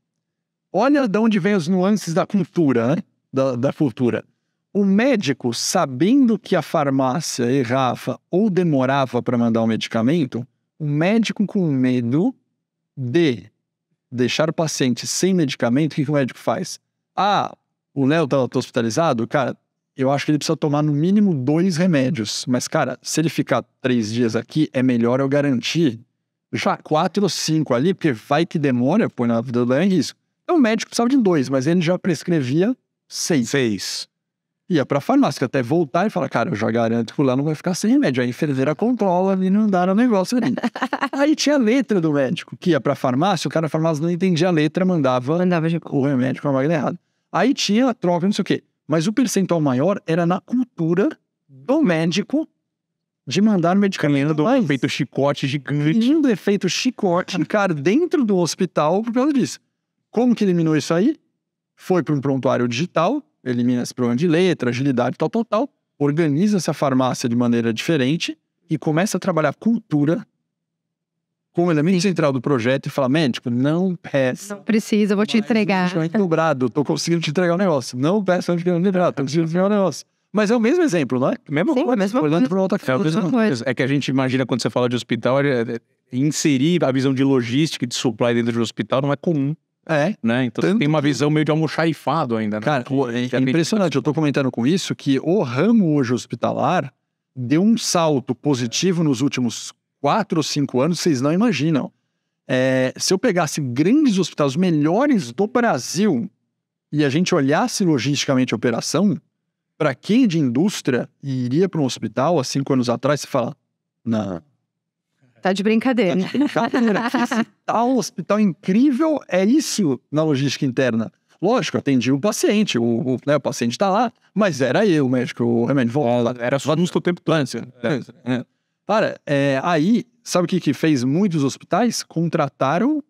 Olha de onde vem as nuances da cultura, né? Da cultura. O médico, sabendo que a farmácia errava ou demorava para mandar o medicamento, o médico com medo de deixar o paciente sem medicamento, o que o médico faz? O Léo tá hospitalizado? Cara, eu acho que ele precisa tomar no mínimo 2 remédios. Mas, cara, se ele ficar 3 dias aqui, é melhor eu garantir já 4 ou 5 ali, porque vai que demora, põe na vida do Léo em risco. Então o médico precisava de 2, mas ele já prescrevia 6. Ia pra farmácia, até voltar e falar, cara, eu já garanto que o Léo não vai ficar sem remédio. Aí a enfermeira controla e não dá no negócio ali. Aí tinha a letra do médico, que ia pra farmácia, o cara da farmácia não entendia a letra, mandava o remédio com a máquina errada. Aí tinha a troca, não sei o quê. Mas o percentual maior era na cultura do médico de mandar medicamento do efeito chicote gigante. Lindo efeito chicote, cara, dentro do hospital por causa disso. Como que eliminou isso aí? Foi para um prontuário digital, elimina esse problema de letra, agilidade, tal. Organiza essa farmácia de maneira diferente e começa a trabalhar cultura como elemento central do projeto e falar, médico, não peça. Não precisa, eu vou te entregar. Investimento dobrado, tô conseguindo te entregar o negócio. Não peça onde que eu não tô conseguindo te entregar o negócio. Mas é o mesmo exemplo, não é? Mesma Sim, coisa. mesma Olhando para outra É a mesma coisa. É que a gente imagina quando você fala de hospital, inserir a visão de logística e de supply dentro de um hospital não é comum, É. né? Então você tem uma visão meio de almoxarifado ainda, né? Cara, é impressionante. Eu tô comentando com isso que o ramo hoje hospitalar deu um salto positivo nos últimos 4 ou 5 anos, vocês não imaginam. Se eu pegasse grandes hospitais, os melhores do Brasil, e a gente olhasse logisticamente a operação, para quem de indústria iria para um hospital há 5 anos atrás, você fala, não. Tá de brincadeira. Esse tal hospital incrível é isso na logística interna. Lógico, atendi o paciente, o paciente tá lá, mas era eu, o médico, o remédio. Era só no tempo todo. Cara, aí, sabe o que fez muitos hospitais? Contrataram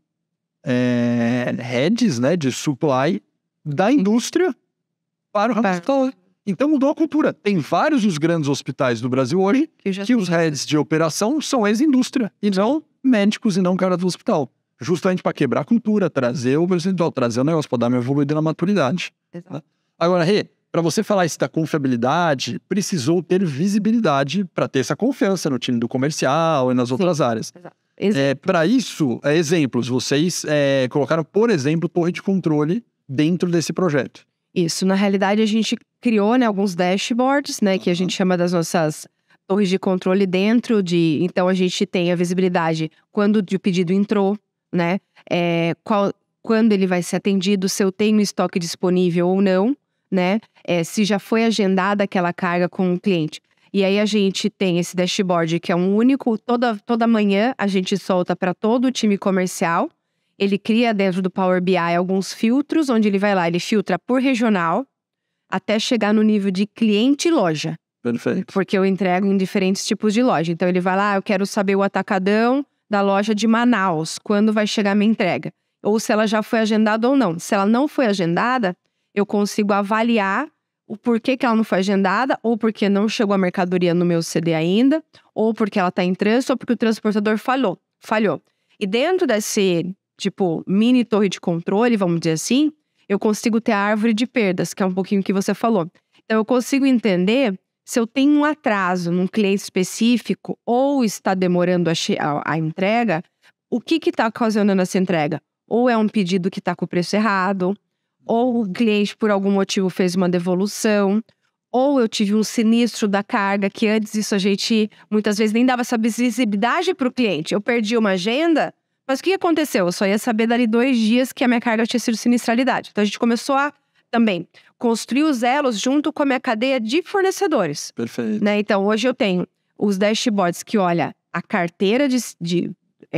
heads, né, de supply da indústria para o ramo hospitalar. Então mudou a cultura. Tem vários dos grandes hospitais do Brasil hoje que os heads de operação são ex-indústria e não médicos e não cara do hospital. Justamente para quebrar a cultura, trazer o percentual, trazer o negócio para dar uma evoluída na maturidade. Exato. Né? Agora, Rê, para você falar isso da confiabilidade, precisou ter visibilidade para ter essa confiança no time do comercial e nas outras áreas. Para isso, exemplos, vocês colocaram, por exemplo, torre de controle dentro desse projeto. Isso, na realidade a gente criou, né, alguns dashboards, né, que a gente chama das nossas torres de controle dentro de... Então a gente tem a visibilidade quando o pedido entrou, né, quando ele vai ser atendido, se eu tenho estoque disponível ou não, né, se já foi agendada aquela carga com o cliente. E aí a gente tem esse dashboard que é um único, toda manhã a gente solta para todo o time comercial. Ele cria dentro do Power BI alguns filtros, onde ele vai lá, ele filtra por regional, até chegar no nível de cliente e loja. Perfeito. Porque eu entrego em diferentes tipos de loja. Então ele vai lá, eu quero saber o atacadão da loja de Manaus, quando vai chegar a minha entrega. Ou se ela já foi agendada ou não. Se ela não foi agendada, eu consigo avaliar o porquê que ela não foi agendada, ou porque não chegou a mercadoria no meu CD ainda, ou porque ela está em trânsito, ou porque o transportador falhou. E dentro desse... tipo, mini torre de controle, vamos dizer assim, eu consigo ter a árvore de perdas, que é um pouquinho o que você falou. Então, eu consigo entender se eu tenho um atraso num cliente específico ou está demorando a entrega, o que está ocasionando essa entrega? Ou é um pedido que está com o preço errado, ou o cliente, por algum motivo, fez uma devolução, ou eu tive um sinistro da carga, que antes isso a gente, muitas vezes, nem dava essa visibilidade para o cliente. Eu perdi uma agenda... Mas o que aconteceu? Eu só ia saber dali 2 dias que a minha carga tinha sido sinistralidade. Então a gente começou a também construir os elos junto com a minha cadeia de fornecedores. Perfeito. Né? Então hoje eu tenho os dashboards que olha a carteira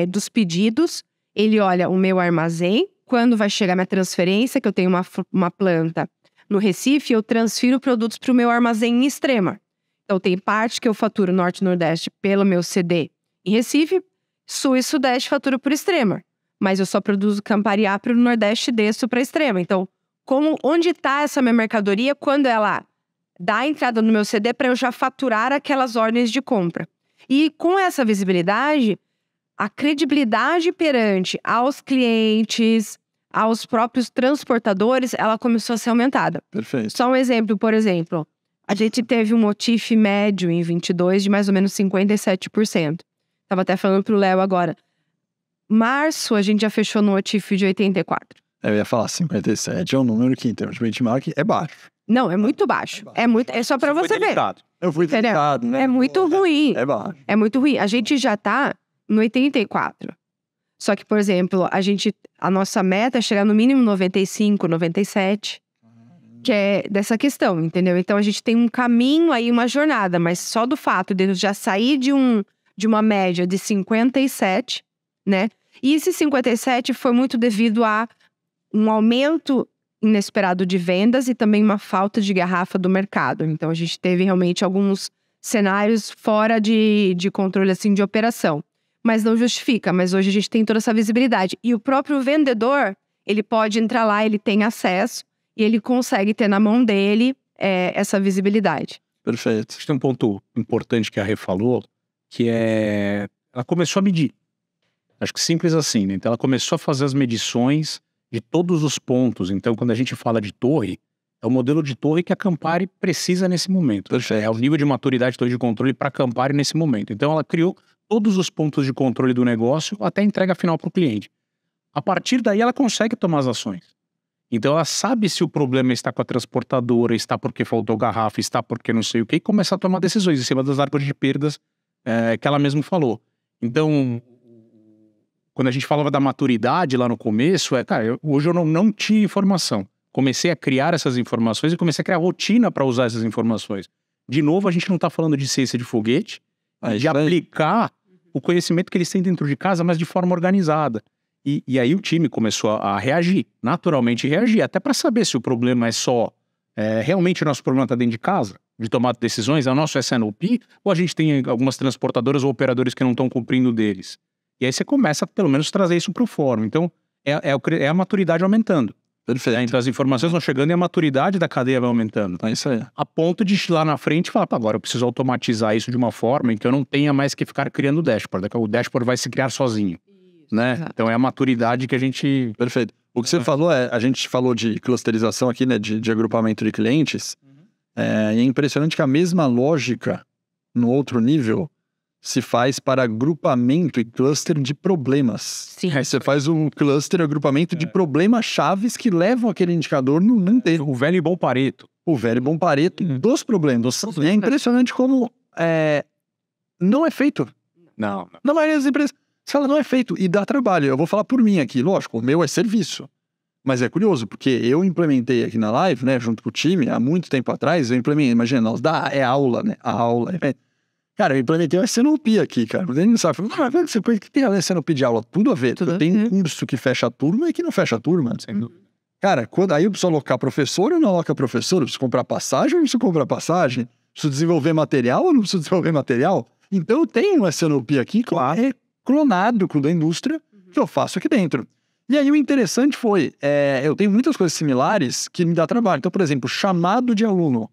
dos pedidos, ele olha o meu armazém, quando vai chegar minha transferência, que eu tenho uma planta no Recife, eu transfiro produtos para o meu armazém em Extrema. Então tem parte que eu faturo Norte e Nordeste pelo meu CD em Recife, Sul e Sudeste faturo por Extrema. Mas eu só produzo Campariá para o Nordeste e desço para Extrema. Então, onde está essa minha mercadoria quando ela dá a entrada no meu CD para eu já faturar aquelas ordens de compra? E com essa visibilidade, a credibilidade perante aos clientes, aos próprios transportadores, ela começou a ser aumentada. Perfeito. Só um exemplo, por exemplo, a gente teve um OTIF médio em 22 de mais ou menos 57%. Tava até falando pro Léo agora. Março, a gente já fechou no OTIF de 84. Eu ia falar 57 é um número que, em termos de benchmark, é baixo. Não, é muito baixo. É só pra você ver. Eu fui delicado, né? É muito ruim. É baixo. É muito ruim. A gente já tá no 84. Só que, por exemplo, a nossa meta é chegar no mínimo 95, 97. Que é dessa questão, entendeu? Então, a gente tem um caminho aí, uma jornada. Mas só do fato de eu já sair de uma média de 57, né? E esse 57 foi muito devido a um aumento inesperado de vendas e também uma falta de garrafa do mercado. Então, a gente teve realmente alguns cenários fora de controle, assim, de operação. Mas não justifica. Mas hoje a gente tem toda essa visibilidade. E o próprio vendedor, ele pode entrar lá, ele tem acesso e ele consegue ter na mão dele essa visibilidade. Perfeito. Tem um ponto importante que a Rê falou, que ela começou a medir. Acho que simples assim, né? Então ela começou a fazer as medições de todos os pontos. Então quando a gente fala de torre, é o modelo de torre que a Campari precisa nesse momento. Perfeito. É o nível de maturidade de torre de controle para a Campari nesse momento. Então ela criou todos os pontos de controle do negócio até a entrega final para o cliente. A partir daí ela consegue tomar as ações. Então ela sabe se o problema está com a transportadora, está porque faltou garrafa, está porque não sei o que, e começa a tomar decisões em cima das árvores de perdas que ela mesma falou. Então, quando a gente falava da maturidade lá no começo, hoje eu não tinha informação. Comecei a criar essas informações e comecei a criar rotina para usar essas informações. De novo, a gente não está falando de ciência de foguete, de aplicar o conhecimento que eles têm dentro de casa, mas de forma organizada. E aí o time começou a reagir, naturalmente reagir, até para saber se o problema é só... realmente o nosso problema está dentro de casa, de tomar decisões, é o nosso S&OP, ou a gente tem algumas transportadoras ou operadores que não estão cumprindo deles. E aí você começa a, pelo menos, trazer isso para o fórum. Então, é a maturidade aumentando. Perfeito. Então, as informações vão chegando e a maturidade da cadeia vai aumentando. É isso aí. A ponto de lá na frente falar, agora eu preciso automatizar isso de uma forma em que eu não tenha mais que ficar criando o dashboard. O dashboard vai se criar sozinho. Né? Então é a maturidade que a gente... Perfeito. O que você falou a gente falou de clusterização aqui, né? De agrupamento de clientes. E é impressionante que a mesma lógica, no outro nível, se faz para agrupamento e cluster de problemas. Sim. Você faz um cluster, agrupamento de problemas chaves que levam aquele indicador no inteiro. O velho e bom Pareto. O velho e bom Pareto dos problemas. E é impressionante como não é feito. Não. Na maioria das empresas, você fala, não é feito. E dá trabalho. Eu vou falar por mim aqui. Lógico, o meu é serviço. Mas é curioso, porque eu implementei aqui na live, né, junto com o time, há muito tempo atrás, eu implementei, imagina, nós é aula, né? A aula. Cara, eu implementei o SNOP aqui, cara. Você não sabe. Você o que tem a SNOP de aula? Tudo a ver. Tem curso que fecha a turma e que não fecha a turma. Cara, aí eu preciso alocar professor ou não alocar professor? Eu preciso comprar passagem ou não preciso comprar passagem? Preciso desenvolver material ou não preciso desenvolver material? Então eu tenho um SNOP aqui, claro, clonado com o da indústria, que eu faço aqui dentro. E aí o interessante foi, eu tenho muitas coisas similares que me dá trabalho. Então, por exemplo, chamado de aluno.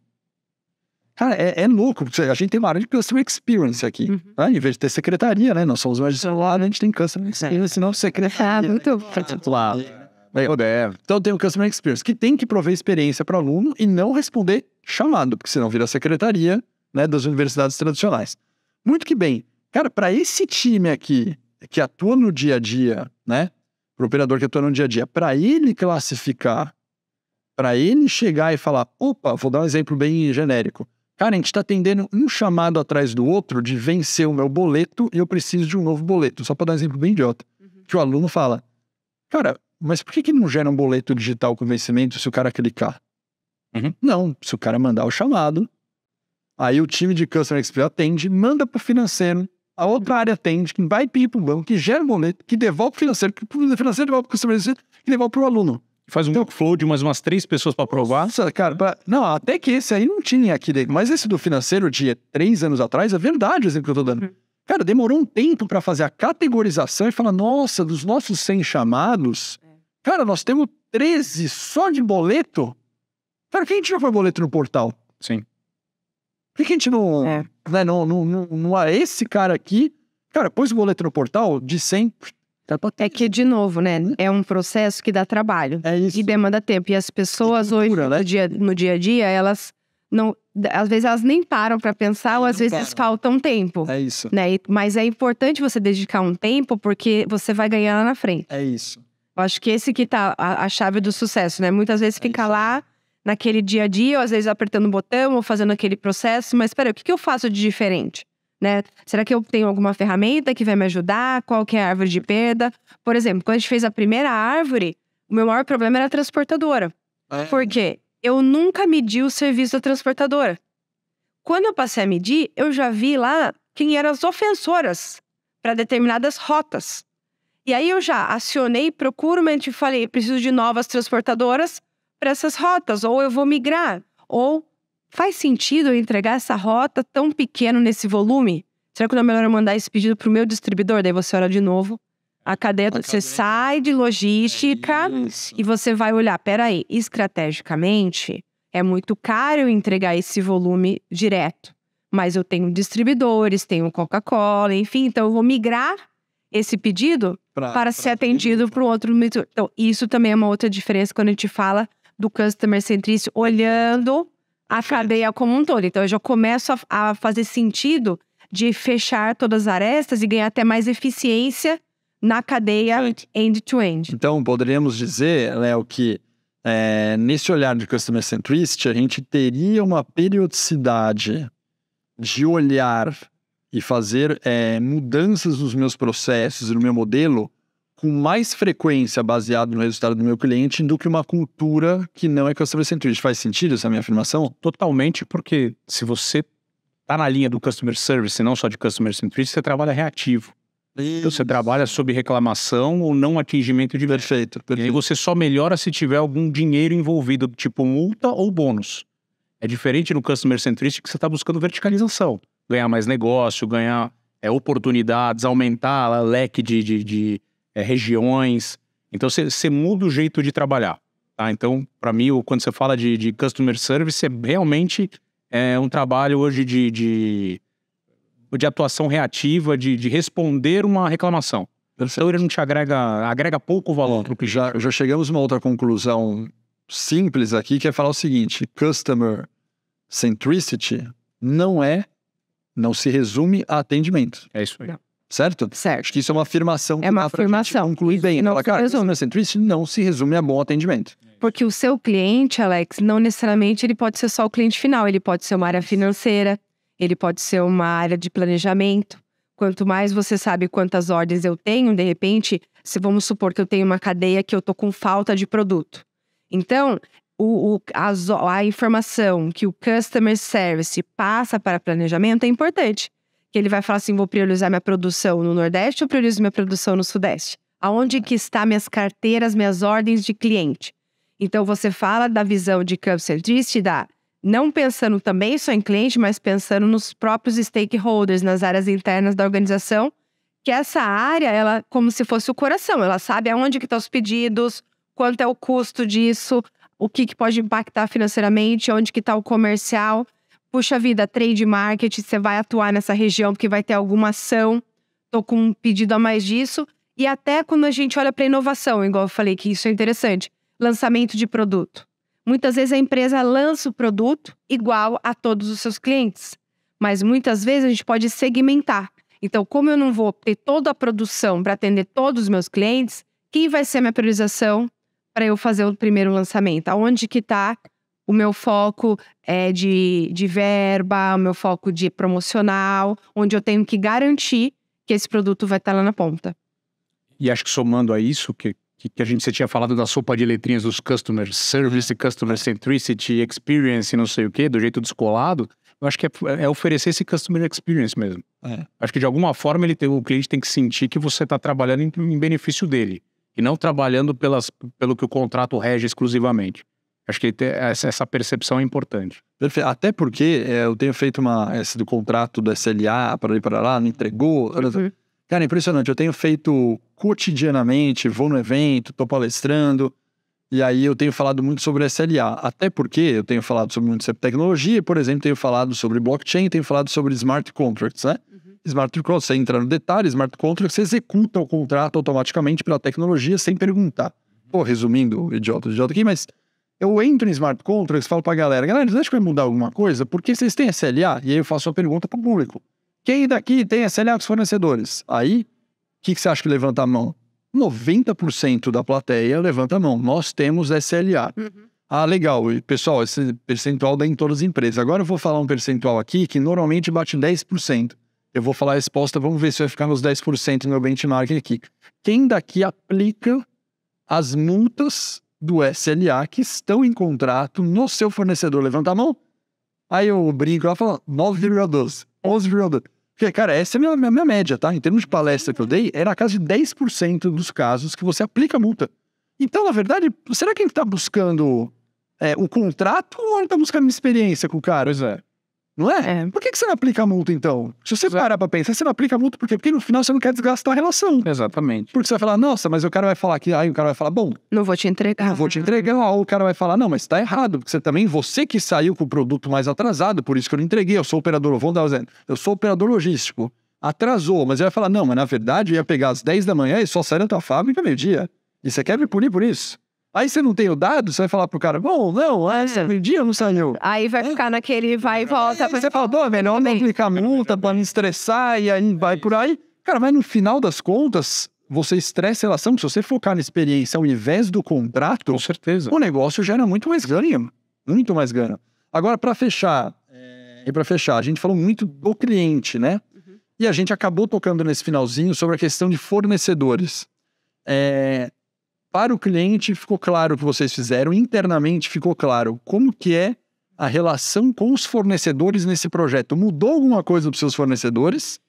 Cara, é louco, porque a gente tem uma área de Customer Experience aqui. Tá? Em vez de ter secretaria, né? Nós somos mais de celular, a gente tem Customer Experience, não secretaria. Muito lá. Então tem o Customer Experience, que tem que prover experiência para o aluno e não responder chamado, porque senão vira secretaria, né, das universidades tradicionais. Muito que bem. Cara, para esse time aqui, que atua no dia a dia, né? Para o operador que atua no dia a dia, para ele classificar, para ele chegar e falar, opa, vou dar um exemplo bem genérico. Cara, a gente está atendendo um chamado atrás do outro de vencer o meu boleto e eu preciso de um novo boleto. Só para dar um exemplo bem idiota. Que o aluno fala, cara, mas por que não gera um boleto digital com vencimento se o cara clicar? Não, se o cara mandar o chamado, aí o time de Customer Experience atende, manda para o financeiro, a outra área atende, que vai pedir para o banco, que gera o boleto, que devolve para o financeiro, que o financeiro devolve para o Customer Experience, que devolve para o aluno. Faz um workflow de mais umas 3 pessoas para aprovar. Nossa, cara, não, até que esse aí não tinha aqui dentro. Mas esse do financeiro de 3 anos atrás, é verdade o exemplo que eu tô dando. Cara, demorou um tempo para fazer a categorização e falar, nossa, dos nossos 100 chamados, cara, nós temos 13 só de boleto. Cara, por que a gente não foi boleto no portal? Sim. Por que a gente não... Né, não esse cara aqui, cara, pôs o boleto no portal de 100... É que, de novo, né? É um processo que dá trabalho. É isso. E demanda tempo. E as pessoas hoje, né? no dia a dia, elas não... Às vezes elas nem param para pensar, ou às vezes faltam tempo. É isso. Né? Mas é importante você dedicar um tempo, porque você vai ganhar lá na frente. É isso. Eu acho que esse que tá a chave do sucesso, né? Muitas vezes fica lá, naquele dia a dia, ou às vezes apertando o botão, ou fazendo aquele processo. Mas, peraí, o que eu faço de diferente? Né? Será que eu tenho alguma ferramenta que vai me ajudar? Qual que é a árvore de perda? Por exemplo, quando a gente fez a primeira árvore, o meu maior problema era a transportadora. Por quê? Eu nunca medi o serviço da transportadora. Quando eu passei a medir, eu já vi lá quem eram as ofensoras para determinadas rotas. E aí eu já acionei procurement e falei, preciso de novas transportadoras para essas rotas, ou eu vou migrar, ou... Faz sentido eu entregar essa rota tão pequena nesse volume? Será que não é melhor eu mandar esse pedido para o meu distribuidor? Daí você olha de novo. A cadeia, você sai de logística e você vai olhar. Peraí, estrategicamente, é muito caro eu entregar esse volume direto. Mas eu tenho distribuidores, tenho Coca-Cola, enfim. Então eu vou migrar esse pedido para ser atendido para um outro. Então, isso também é uma outra diferença quando a gente fala do Customer Centricity, olhando a cadeia como um todo. Então, eu já começo a fazer sentido de fechar todas as arestas e ganhar até mais eficiência na cadeia end-to-end. Então, poderíamos dizer, Léo, que nesse olhar de Customer Centricity, a gente teria uma periodicidade de olhar e fazer mudanças nos meus processos e no meu modelo com mais frequência baseado no resultado do meu cliente do que uma cultura que não é Customer Centricity. Faz sentido essa minha afirmação? Totalmente, porque se você tá na linha do Customer Service e não só de Customer Centricity, você trabalha reativo. Então, você trabalha sob reclamação ou não atingimento de... Perfeito. E aí você só melhora se tiver algum dinheiro envolvido, tipo multa ou bônus. É diferente no Customer Centricity que você está buscando verticalização. Ganhar mais negócio, ganhar oportunidades, aumentar o leque de regiões. Então, você muda o jeito de trabalhar. Tá? Então, para mim, quando você fala de Customer Service, realmente um trabalho hoje de atuação reativa, de responder uma reclamação. Então, ele não te agrega pouco valor para o cliente. Já chegamos a uma outra conclusão simples aqui, que é falar o seguinte: Customer Centricity não se resume a atendimento. É isso aí. Certo? Certo. Acho que isso é uma afirmação. É uma afirmação. Concluir bem. Não Fala, cara, resume. Customer Centricity não se resume a bom atendimento. Porque o seu cliente, Alex, não necessariamente ele pode ser só o cliente final. Ele pode ser uma área financeira, ele pode ser uma área de planejamento. Quanto mais você sabe quantas ordens eu tenho, de repente, se vamos supor que eu tenho uma cadeia que eu tô com falta de produto. Então, a informação que o Customer Service passa para planejamento é importante. Que ele vai falar assim, vou priorizar minha produção no Nordeste ou priorizo minha produção no Sudeste? Aonde que está minhas carteiras, minhas ordens de cliente? Então, você fala da visão de Customer Centricity, não pensando também só em cliente, mas pensando nos próprios stakeholders, nas áreas internas da organização, que essa área, ela como se fosse o coração, ela sabe aonde que estão os pedidos, quanto é o custo disso, o que pode impactar financeiramente, onde que está o comercial. Puxa vida, trade market, você vai atuar nessa região porque vai ter alguma ação, tô com um pedido a mais disso. E até quando a gente olha para inovação, igual eu falei que isso é interessante, lançamento de produto. Muitas vezes a empresa lança o produto igual a todos os seus clientes, mas muitas vezes a gente pode segmentar. Então, como eu não vou ter toda a produção para atender todos os meus clientes, quem vai ser a minha priorização para eu fazer o primeiro lançamento? Aonde que está o meu foco de verba, o meu foco de promocional, onde eu tenho que garantir que esse produto vai estar lá na ponta. E acho que somando a isso, você tinha falado da sopa de letrinhas dos Customer Service, Customer Centricity, Experience, não sei o quê, do jeito descolado, eu acho que é oferecer esse Customer Experience mesmo. Acho que de alguma forma o cliente tem que sentir que você está trabalhando em benefício dele, e não trabalhando pelo que o contrato rege exclusivamente. Acho que essa percepção é importante. Perfeito. Até porque eu tenho feito esse do contrato do SLA, para ir para lá, não entregou. Cara, é impressionante. Eu tenho feito cotidianamente, vou no evento, tô palestrando, e aí eu tenho falado muito sobre SLA. Até porque eu tenho falado muito sobre tecnologia, por exemplo, tenho falado sobre blockchain, tenho falado sobre smart contracts, né? Smart contracts, você entra no detalhe, smart contracts, você executa o contrato automaticamente pela tecnologia sem perguntar. Pô, resumindo, idiota aqui, mas eu entro em smart contracts e falo pra galera, você acha que vai mudar alguma coisa? Porque vocês têm SLA? E aí eu faço uma pergunta pro público. Quem daqui tem SLA com os fornecedores? Aí, o que você acha que levanta a mão? 90% da plateia levanta a mão. Nós temos SLA. Ah, legal. E, pessoal, esse percentual dá em todas as empresas. Agora eu vou falar um percentual aqui que normalmente bate 10%. Eu vou falar a resposta, vamos ver se vai ficar nos 10% no meu benchmark aqui. Quem daqui aplica as multas do SLA que estão em contrato no seu fornecedor? Levanta a mão. Aí eu brinco lá e falo 9,12, 11,12. Porque, cara, essa é a minha média, tá? Em termos de palestra que eu dei, é na casa de 10% dos casos que você aplica a multa. Então, na verdade, será que ele tá buscando o contrato ou ele tá buscando uma experiência com o cara? Pois é. Não é? Por que você não aplica a multa, então? Se você parar pra pensar, você não aplica a multa por quê? Porque no final você não quer desgastar a relação. Exatamente. Porque você vai falar, nossa, mas o cara vai falar aqui, aí o cara vai falar, bom, não vou te entregar. Não vou te entregar. Ou o cara vai falar, não, mas tá errado, porque você que saiu com o produto mais atrasado, por isso que eu não entreguei, eu sou operador, vamos dar um exemplo, eu sou operador logístico. atrasou, mas ele vai falar, não, mas na verdade eu ia pegar às 10 da manhã e só sair da tua fábrica meio-dia. E você quer me punir por isso? Aí você não tem o dado, você vai falar pro cara, bom, não, meio-dia não saiu. Aí vai ficar naquele vai e volta. Você fala, pô, melhor não aplicar multa pra me estressar, e aí vai por aí. Cara, mas no final das contas, você estressa a relação, se você focar na experiência ao invés do contrato, Com certeza. o negócio gera muito mais ganho. Muito mais ganho. Agora, para fechar, a gente falou muito do cliente, né? E a gente acabou tocando nesse finalzinho sobre a questão de fornecedores. Para o cliente, ficou claro o que vocês fizeram. Internamente, ficou claro como que é a relação com os fornecedores nesse projeto. Mudou alguma coisa para os seus fornecedores?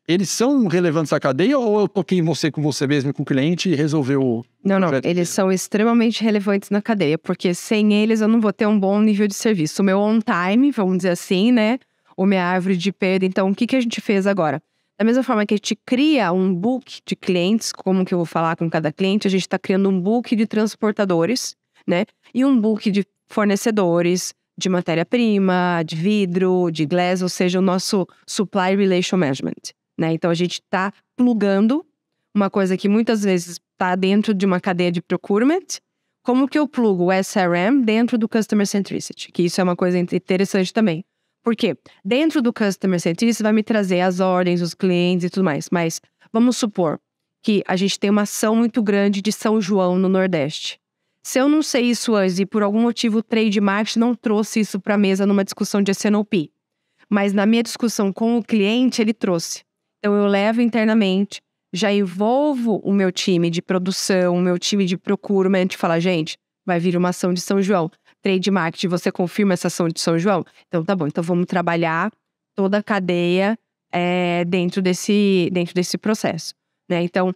Eles são relevantes à cadeia ou eu toquei em você com você mesmo e com o cliente e resolveu Não, eles são extremamente relevantes na cadeia, porque sem eles eu não vou ter um bom nível de serviço. O meu on time, vamos dizer assim, né? Ou minha árvore de perda. Então, o que a gente fez agora? Da mesma forma que a gente cria um book de clientes, como que eu vou falar com cada cliente, a gente está criando um book de transportadores, né? E um book de fornecedores, de matéria-prima, de vidro, de glass, ou seja, o nosso Supply Relation Management. Né? Então, a gente está plugando uma coisa que muitas vezes está dentro de uma cadeia de procurement. Como que eu plugo o SRM dentro do Customer Centricity? Que isso é uma coisa interessante também. Por quê? Dentro do Customer Centricity vai me trazer as ordens, os clientes e tudo mais. Mas vamos supor que a gente tem uma ação muito grande de São João no Nordeste. Se eu não sei isso antes e por algum motivo o trade marketing não trouxe isso para a mesa numa discussão de S&OP, mas na minha discussão com o cliente ele trouxe. Então, eu levo internamente, já envolvo o meu time de produção, o meu time de procurement, e falar, gente, vai vir uma ação de São João. Trade marketing, você confirma essa ação de São João? Então, tá bom. Então, vamos trabalhar toda a cadeia dentro desse processo. Né? Então,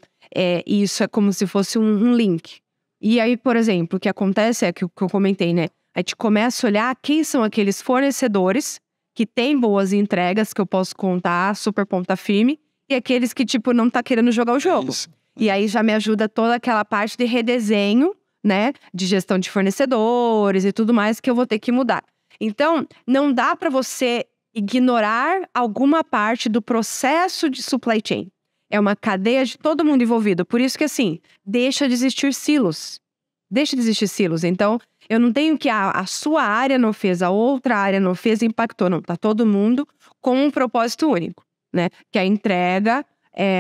isso é como se fosse um link. E aí, por exemplo, o que acontece é que eu comentei, né? A gente começa a olhar quem são aqueles fornecedores que tem boas entregas, que eu posso contar, super ponta firme, e aqueles que, tipo, não tá querendo jogar o jogo. Isso. E aí já me ajuda toda aquela parte de redesenho, né, de gestão de fornecedores e tudo mais que eu vou ter que mudar. Então, não dá para você ignorar alguma parte do processo de supply chain. É uma cadeia de todo mundo envolvido. Por isso que, assim, deixa de existir silos. Deixa de existir silos. Então, eu não tenho que a sua área não fez, a outra área não fez, impactou. Não, tá todo mundo com um propósito único, né? Que é a entrega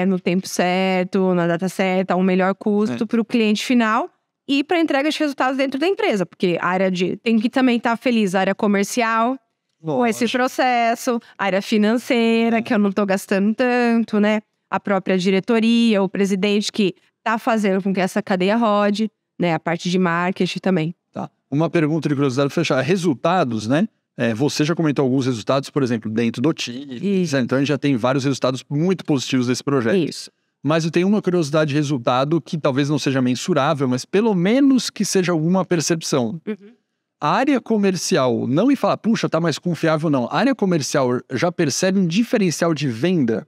no tempo certo, na data certa, um melhor custo para o cliente final e para entrega de resultados dentro da empresa. Porque a área tem que também estar feliz, a área comercial, com esse processo, a área financeira, que eu não tô gastando tanto, né? A própria diretoria, o presidente que tá fazendo com que essa cadeia rode, né? A parte de marketing também. Tá. Uma pergunta de curiosidade para fechar. Resultados, né? Você já comentou alguns resultados, por exemplo, dentro do time. Então, a gente já tem vários resultados muito positivos desse projeto. Isso. Mas eu tenho uma curiosidade de resultado que talvez não seja mensurável, mas pelo menos que seja alguma percepção. A área comercial, não me fala, puxa, tá mais confiável, não. A área comercial já percebe um diferencial de venda?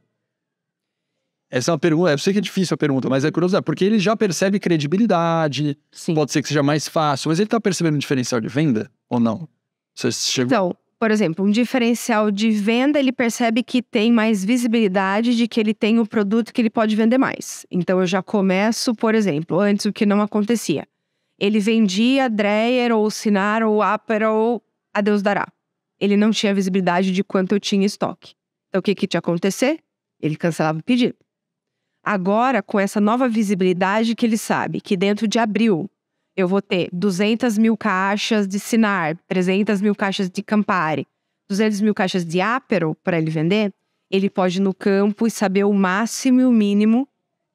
Essa é uma pergunta, eu sei que é difícil a pergunta, mas é curiosidade, porque ele já percebe credibilidade, Sim. Pode ser que seja mais fácil, mas ele tá percebendo um diferencial de venda ou não? Você chegou... Então, por exemplo, um diferencial de venda, ele percebe que tem mais visibilidade de que ele tem o produto que ele pode vender mais. Então, eu já começo, por exemplo, antes o que não acontecia. Ele vendia Dreyer ou Sinar ou Aper ou a Deus dará. Ele não tinha visibilidade de quanto eu tinha estoque. Então, o que ia acontecer? Ele cancelava o pedido. Agora, com essa nova visibilidade que ele sabe que dentro de abril eu vou ter 200 mil caixas de Sinar, 300 mil caixas de Campari, 200 mil caixas de Aperol para ele vender, ele pode ir no campo e saber o máximo e o mínimo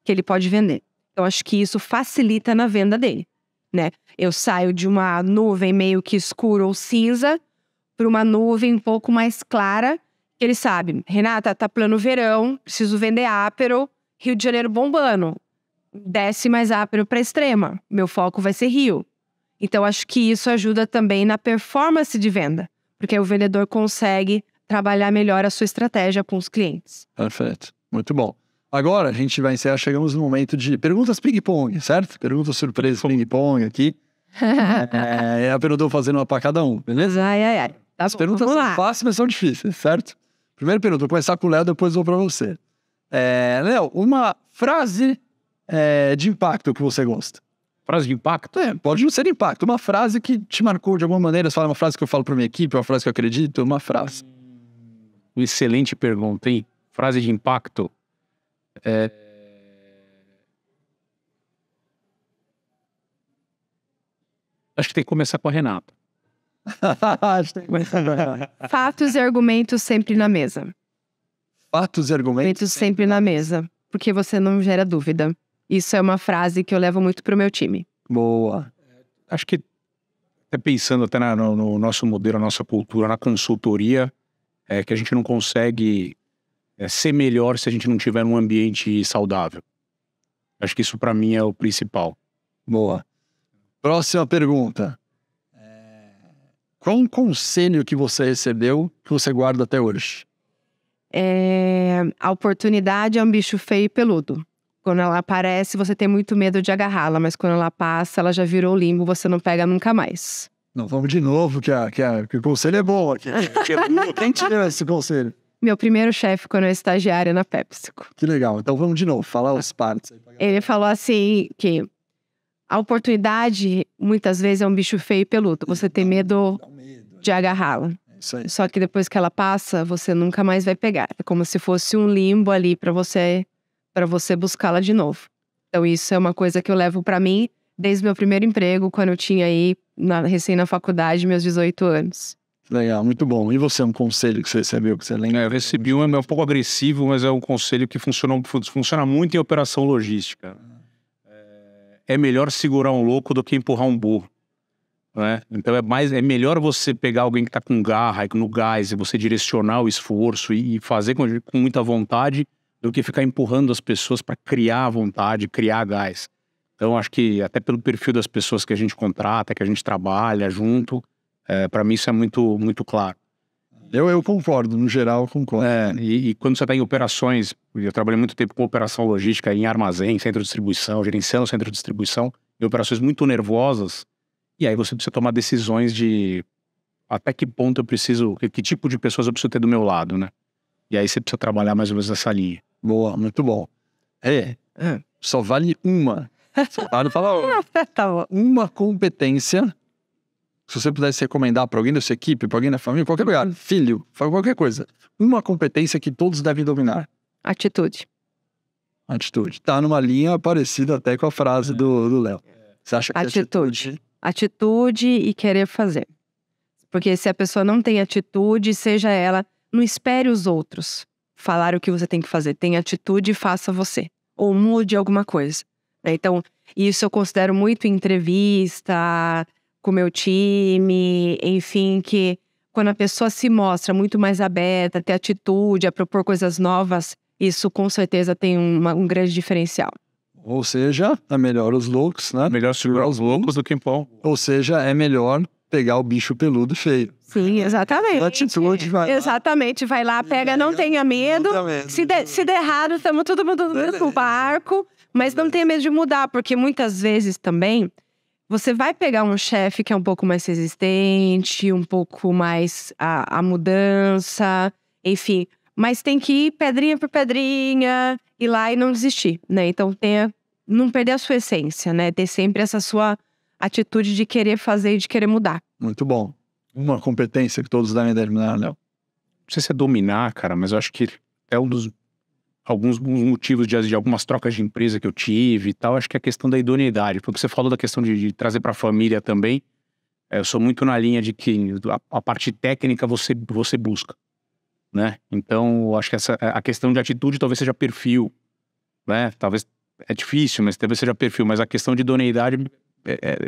que ele pode vender. Então, acho que isso facilita na venda dele, né? Eu saio de uma nuvem meio que escura ou cinza para uma nuvem um pouco mais clara, que ele sabe, Renata, tá plano verão, preciso vender Aperol, Rio de Janeiro bombando. Desce mais Aperol para Extrema. Meu foco vai ser Rio. Então, acho que isso ajuda também na performance de venda. Porque o vendedor consegue trabalhar melhor a sua estratégia com os clientes. Perfeito. Muito bom. Agora, a gente vai encerrar. Chegamos no momento de perguntas ping-pong, certo? Perguntas surpresa ping-pong aqui. A pergunta eu vou fazendo uma para cada um, beleza? Ai. Tá As bom, perguntas vamos são lá. fáceis, mas são difíceis, certo? Primeira pergunta, vou começar com o Léo, depois vou para você. Léo, uma frase de impacto que você gosta. Frase de impacto? Pode não ser impacto. Uma frase que te marcou de alguma maneira. Você fala uma frase que eu falo pra minha equipe, uma frase que eu acredito, uma frase. Excelente pergunta, hein? Frase de impacto. Acho que tem que começar com a Renata. Fatos e argumentos sempre na mesa. Fatos e argumentos Argumentos sempre na mesa. Porque você não gera dúvida. Isso é uma frase que eu levo muito pro meu time. Boa. Acho que, até pensando até no nosso modelo, na nossa cultura, na consultoria, que a gente não consegue ser melhor se a gente não tiver um ambiente saudável. Acho que isso para mim é o principal. Boa. Próxima pergunta. Qual um conselho que você recebeu que você guarda até hoje? A oportunidade é um bicho feio e peludo. Quando ela aparece, você tem muito medo de agarrá-la, mas quando ela passa, ela já virou limbo, você não pega nunca mais. Não, vamos de novo, que o conselho é bom aqui. Quem te deu esse conselho? Meu primeiro chefe, quando eu estagiária na PepsiCo. Que legal. Então vamos de novo, falar as partes. Ele falou assim que a oportunidade, muitas vezes, é um bicho feio e peludo. Você tem medo de agarrá-la. Isso aí. Só que depois que ela passa, você nunca mais vai pegar. É como se fosse um limbo ali para você buscá-la de novo. Então isso é uma coisa que eu levo para mim desde o meu primeiro emprego, quando eu tinha aí, recém na faculdade, meus 18 anos. Legal, muito bom. E você, um conselho que você recebeu, que você lembra? Eu recebi um pouco agressivo, mas é um conselho que funciona muito em operação logística. É melhor segurar um louco do que empurrar um burro. Né? Então é melhor você pegar alguém que está com garra, no gás, e você direcionar o esforço e fazer com muita vontade, do que ficar empurrando as pessoas para criar vontade, criar gás. Então acho que até pelo perfil das pessoas que a gente contrata, que a gente trabalha junto, para mim isso é muito, muito claro. Eu concordo, no geral eu concordo. E quando você está em operações, eu trabalhei muito tempo com operação logística em armazém, centro de distribuição, gerenciando centro de distribuição, e operações muito nervosas, e aí você precisa tomar decisões de até que ponto eu preciso, que tipo de pessoas eu preciso ter do meu lado, né? E aí você precisa trabalhar mais ou menos nessa linha. Boa, muito bom. Só vale uma. Só vale falar Tá bom. uma competência. Se você pudesse recomendar para alguém da sua equipe, para alguém da família, qualquer lugar, filho, qualquer coisa. Uma competência que todos devem dominar. Atitude. Atitude. Tá numa linha parecida até com a frase do Léo. Você acha que Atitude. Atitude e querer fazer. Porque se a pessoa não tem atitude, seja ela, não espere os outros falar o que você tem que fazer. Tenha atitude e faça você. Ou mude alguma coisa. Então, isso eu considero muito em entrevista, com o meu time, enfim, que quando a pessoa se mostra muito mais aberta, ter atitude, a propor coisas novas, isso com certeza tem um grande diferencial. Ou seja, é melhor os loucos, né? Melhor segurar os loucos do que empurrar. Ou seja, é melhor pegar o bicho peludo feio. Sim, exatamente. Atitude, vai lá. Exatamente, vai lá, pega, não tenha medo. Se der errado, estamos todo mundo no mesmo barco, mas não tenha medo de mudar, porque muitas vezes também você vai pegar um chefe que é um pouco mais resistente, um pouco mais a mudança, enfim. Mas tem que ir pedrinha por pedrinha, ir lá e não desistir, né? Então não perder a sua essência, né? Ter sempre essa sua atitude de querer fazer e de querer mudar. Muito bom. Uma competência que todos devem dominar, Léo. Não sei se é dominar, cara, mas eu acho que é alguns motivos de algumas trocas de empresa que eu tive e tal, acho que é a questão da idoneidade. Porque você falou da questão de trazer para a família também, eu sou muito na linha de que a parte técnica você busca, né? Então, eu acho que a questão de atitude talvez seja perfil, né? Talvez é difícil, mas talvez seja perfil, mas a questão de idoneidade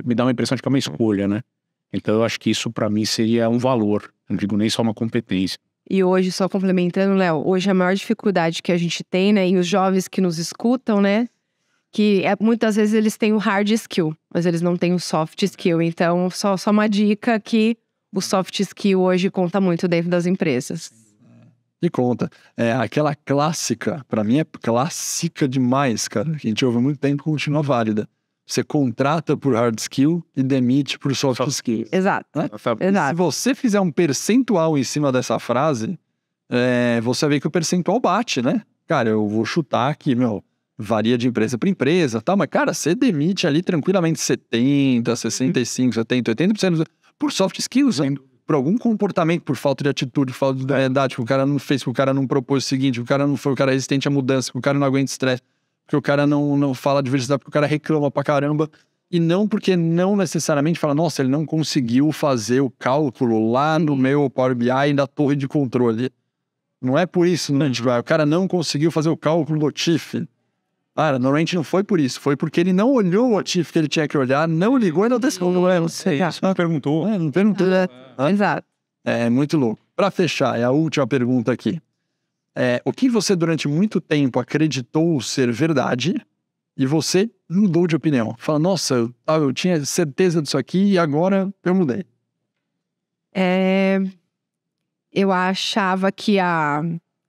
me dá uma impressão de que é uma escolha, né? Então, eu acho que isso para mim seria um valor, não digo nem só uma competência. E hoje, só complementando, Léo, hoje a maior dificuldade que a gente tem, né, e os jovens que nos escutam, né, que muitas vezes eles têm o hard skill, mas eles não têm o soft skill. Então, só uma dica que o soft skill hoje conta muito dentro das empresas. E conta. Aquela clássica, pra mim é clássica demais, cara, que a gente ouve há muito tempo e continua válida. Você contrata por hard skill e demite por soft skill. Exato. Né? Exato. Se você fizer um percentual em cima dessa frase, você vê que o percentual bate, né? Cara, eu vou chutar aqui, varia de empresa para empresa, tá? Mas, cara, você demite ali tranquilamente 70, 65, 70, 80% por soft skills, hein? Por algum comportamento, por falta de atitude, por falta de verdade, que o cara não fez, que o cara não propôs o seguinte, que o cara não foi, o cara é resistente à mudança, que o cara não aguenta estresse, que o cara não fala diversidade, porque o cara reclama pra caramba. E não porque não necessariamente fala, nossa, ele não conseguiu fazer o cálculo lá no meu Power BI da torre de controle. Não é por isso, né? O cara não conseguiu fazer o cálculo do TIFF. Cara, normalmente não foi por isso. Foi porque ele não olhou o TIFF que ele tinha que olhar, não ligou e não decidiu. Não sei. Não perguntou. Não perguntou. Exato. É muito louco. Pra fechar, é a última pergunta aqui. O que você durante muito tempo acreditou ser verdade e você mudou de opinião? Fala, nossa, eu tinha certeza disso aqui e agora eu mudei. Eu achava que a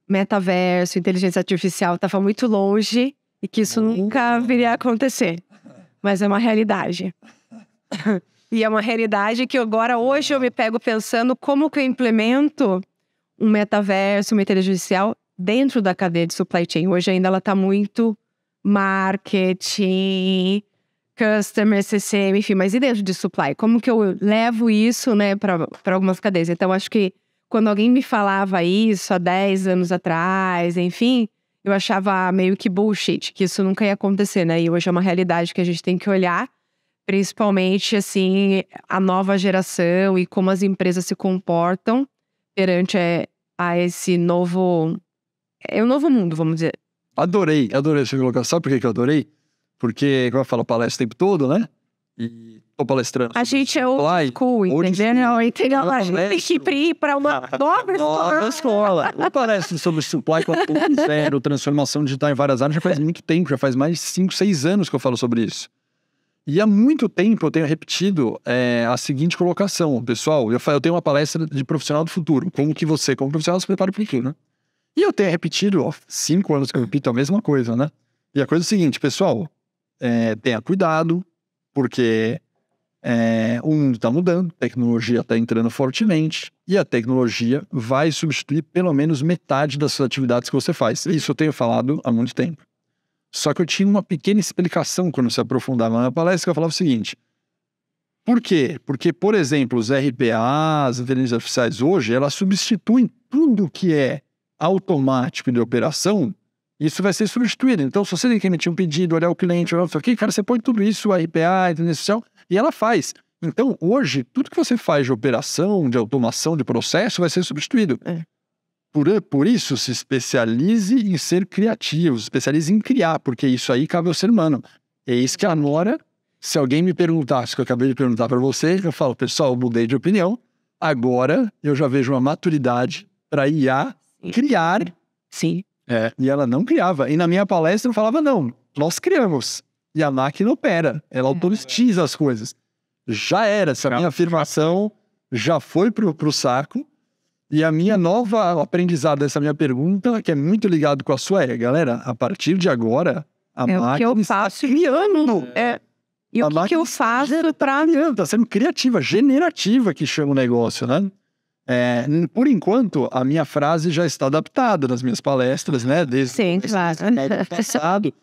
metaverso, inteligência artificial estava muito longe e que isso nunca viria a acontecer. Mas é uma realidade. E é uma realidade que agora, hoje, eu me pego pensando como que eu implemento um metaverso, uma inteligência artificial dentro da cadeia de supply chain. Hoje ainda ela está muito marketing, customer, CCM, enfim, mas e dentro de supply? Como que eu levo isso, né, para algumas cadeias? Então, acho que quando alguém me falava isso há 10 anos atrás, enfim, eu achava meio que bullshit, que isso nunca ia acontecer, né? E hoje é uma realidade que a gente tem que olhar, principalmente, assim, a nova geração e como as empresas se comportam perante a esse novo... É um novo mundo, vamos dizer. Adorei essa colocação. Sabe por que eu adorei? Porque, como eu falo, palestra o tempo todo, né? E tô palestrando. A gente é old school, entendeu? A gente tem que ir para uma nova escola. Eu palestro sobre supply 4.0, transformação digital em várias áreas, já faz muito tempo, já faz mais de 5, 6 anos que eu falo sobre isso. E há muito tempo eu tenho repetido a seguinte colocação. Pessoal, eu tenho uma palestra de profissional do futuro. Como que você, como profissional, se prepara para o futuro, né? E eu tenho repetido, 5 anos que eu repito a mesma coisa, né? E a coisa é a seguinte, pessoal, tenha cuidado, porque o mundo está mudando, a tecnologia está entrando fortemente e a tecnologia vai substituir pelo menos metade das suas atividades que você faz. Isso eu tenho falado há muito tempo. Só que eu tinha uma pequena explicação quando se aprofundava na palestra, que eu falava o seguinte. Por quê? Porque, por exemplo, os RPA, as inteligências artificiais hoje, elas substituem tudo que é automático de operação. Isso vai ser substituído. Então, se você tem que emitir um pedido, olhar o cliente, olhar isso aqui, cara, você põe tudo isso, RPA, inteligência artificial, e ela faz. Então, hoje, tudo que você faz de operação, de automação, de processo, vai ser substituído. Por isso, se especialize em ser criativo, se especialize em criar, porque isso aí cabe ao ser humano. É isso que agora, se alguém me perguntasse, que eu acabei de perguntar para você, eu falo, pessoal, eu mudei de opinião, agora eu já vejo uma maturidade para IA criar. Sim. E ela não criava. E na minha palestra eu falava, não, nós criamos. E a máquina opera, ela automatiza as coisas. Já era, essa minha afirmação já foi pro saco. E a minha nova aprendizado dessa minha pergunta, que é muito ligado com a sua, galera, a partir de agora, a máquina o que eu faço criando. E o que eu faço para... Tá sendo criativa, generativa, que chama o negócio, né? Por enquanto, a minha frase já está adaptada nas minhas palestras, né? Desde o passado.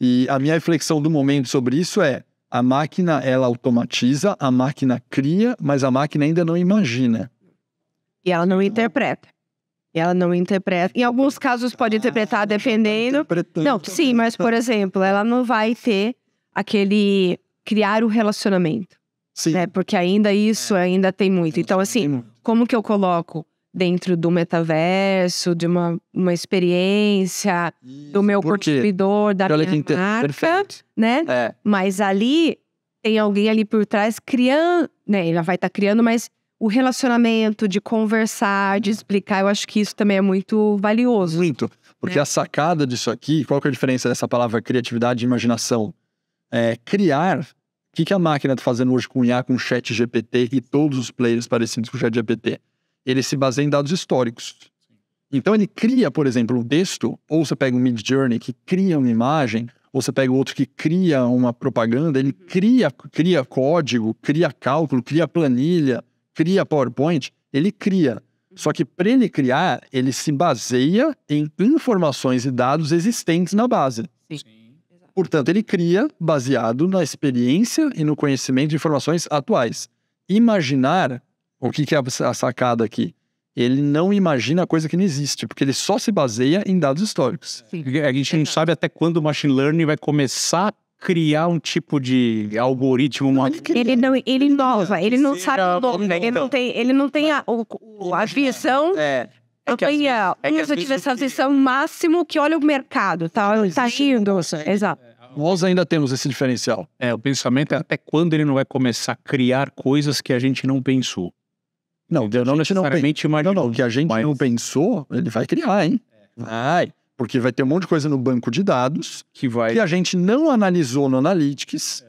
E a minha reflexão do momento sobre isso a máquina, ela automatiza, a máquina cria, mas a máquina ainda não imagina. E ela não interpreta. Em alguns casos pode interpretar dependendo. Não, sim, mas por exemplo, ela não vai ter criar o relacionamento. Sim. Né? Porque ainda tem muito. Então, assim, como que eu coloco dentro do metaverso, de uma experiência, do meu consumidor, da minha marca, né? Mas ali, tem alguém ali por trás criando, né? Ela vai estar criando, mas o relacionamento de conversar, de explicar, eu acho que isso também é muito valioso. Muito. Porque a sacada disso aqui, qual que é a diferença dessa palavra criatividade e imaginação? Criar, o que a máquina está fazendo hoje com o IA, com o ChatGPT e todos os players parecidos com o ChatGPT? Ele se baseia em dados históricos. Então ele cria, por exemplo, um texto, ou você pega um Midjourney que cria uma imagem, ou você pega outro que cria uma propaganda, ele cria código, cria cálculo, cria planilha, cria PowerPoint, ele cria. Só que para ele criar, ele se baseia em informações e dados existentes na base. Portanto, ele cria baseado na experiência e no conhecimento de informações atuais. Imaginar, o que é a sacada aqui? Ele não imagina coisa que não existe, porque ele só se baseia em dados históricos. A gente não sabe até quando o machine learning vai começar a criar um tipo de algoritmo. Ele inova, ele não sabe o nome, ele não tem a visão. Eu tive essa visão máximo que olha o mercado, tá indo. Exato. Nós ainda temos esse diferencial. O pensamento é até quando ele não vai começar a criar coisas que a gente não pensou. Não necessariamente imaginou. Não, que a gente não pensou, ele vai criar, hein? Vai. Porque vai ter um monte de coisa no banco de dados que a gente não analisou no Analytics.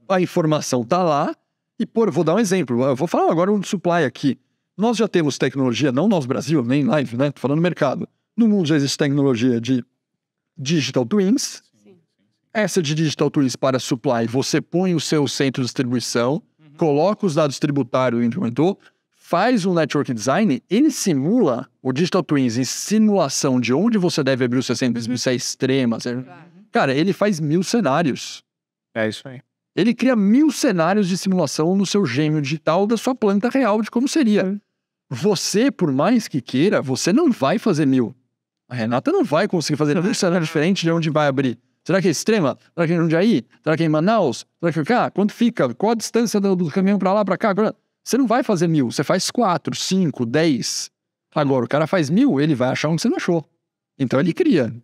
A informação tá lá. E, vou dar um exemplo. Eu vou falar agora um supply aqui. Nós já temos tecnologia, não nós Brasil, nem live, né? Tô falando no mercado. No mundo já existe tecnologia de Digital Twins. Essa de Digital Twins para supply, você põe o seu centro de distribuição, coloca os dados tributários e implementou, faz um network design, ele simula o Digital Twins em simulação de onde você deve abrir o seu centro de distribuição extrema. Cara, ele faz 1000 cenários. É isso aí. Ele cria 1000 cenários de simulação no seu gêmeo digital da sua planta real de como seria. Você, por mais que queira, você não vai fazer 1000. A Renata não vai conseguir fazer 1000 cenários diferentes de onde vai abrir. Será que é Extrema? Será que é Jundiaí? Será que é em Manaus? Será que é cá? Quanto fica? Qual a distância do caminhão pra lá, pra cá? Você não vai fazer 1000, você faz 4, 5, 10. Agora, o cara faz 1000, ele vai achar onde você não achou. Então ele cria.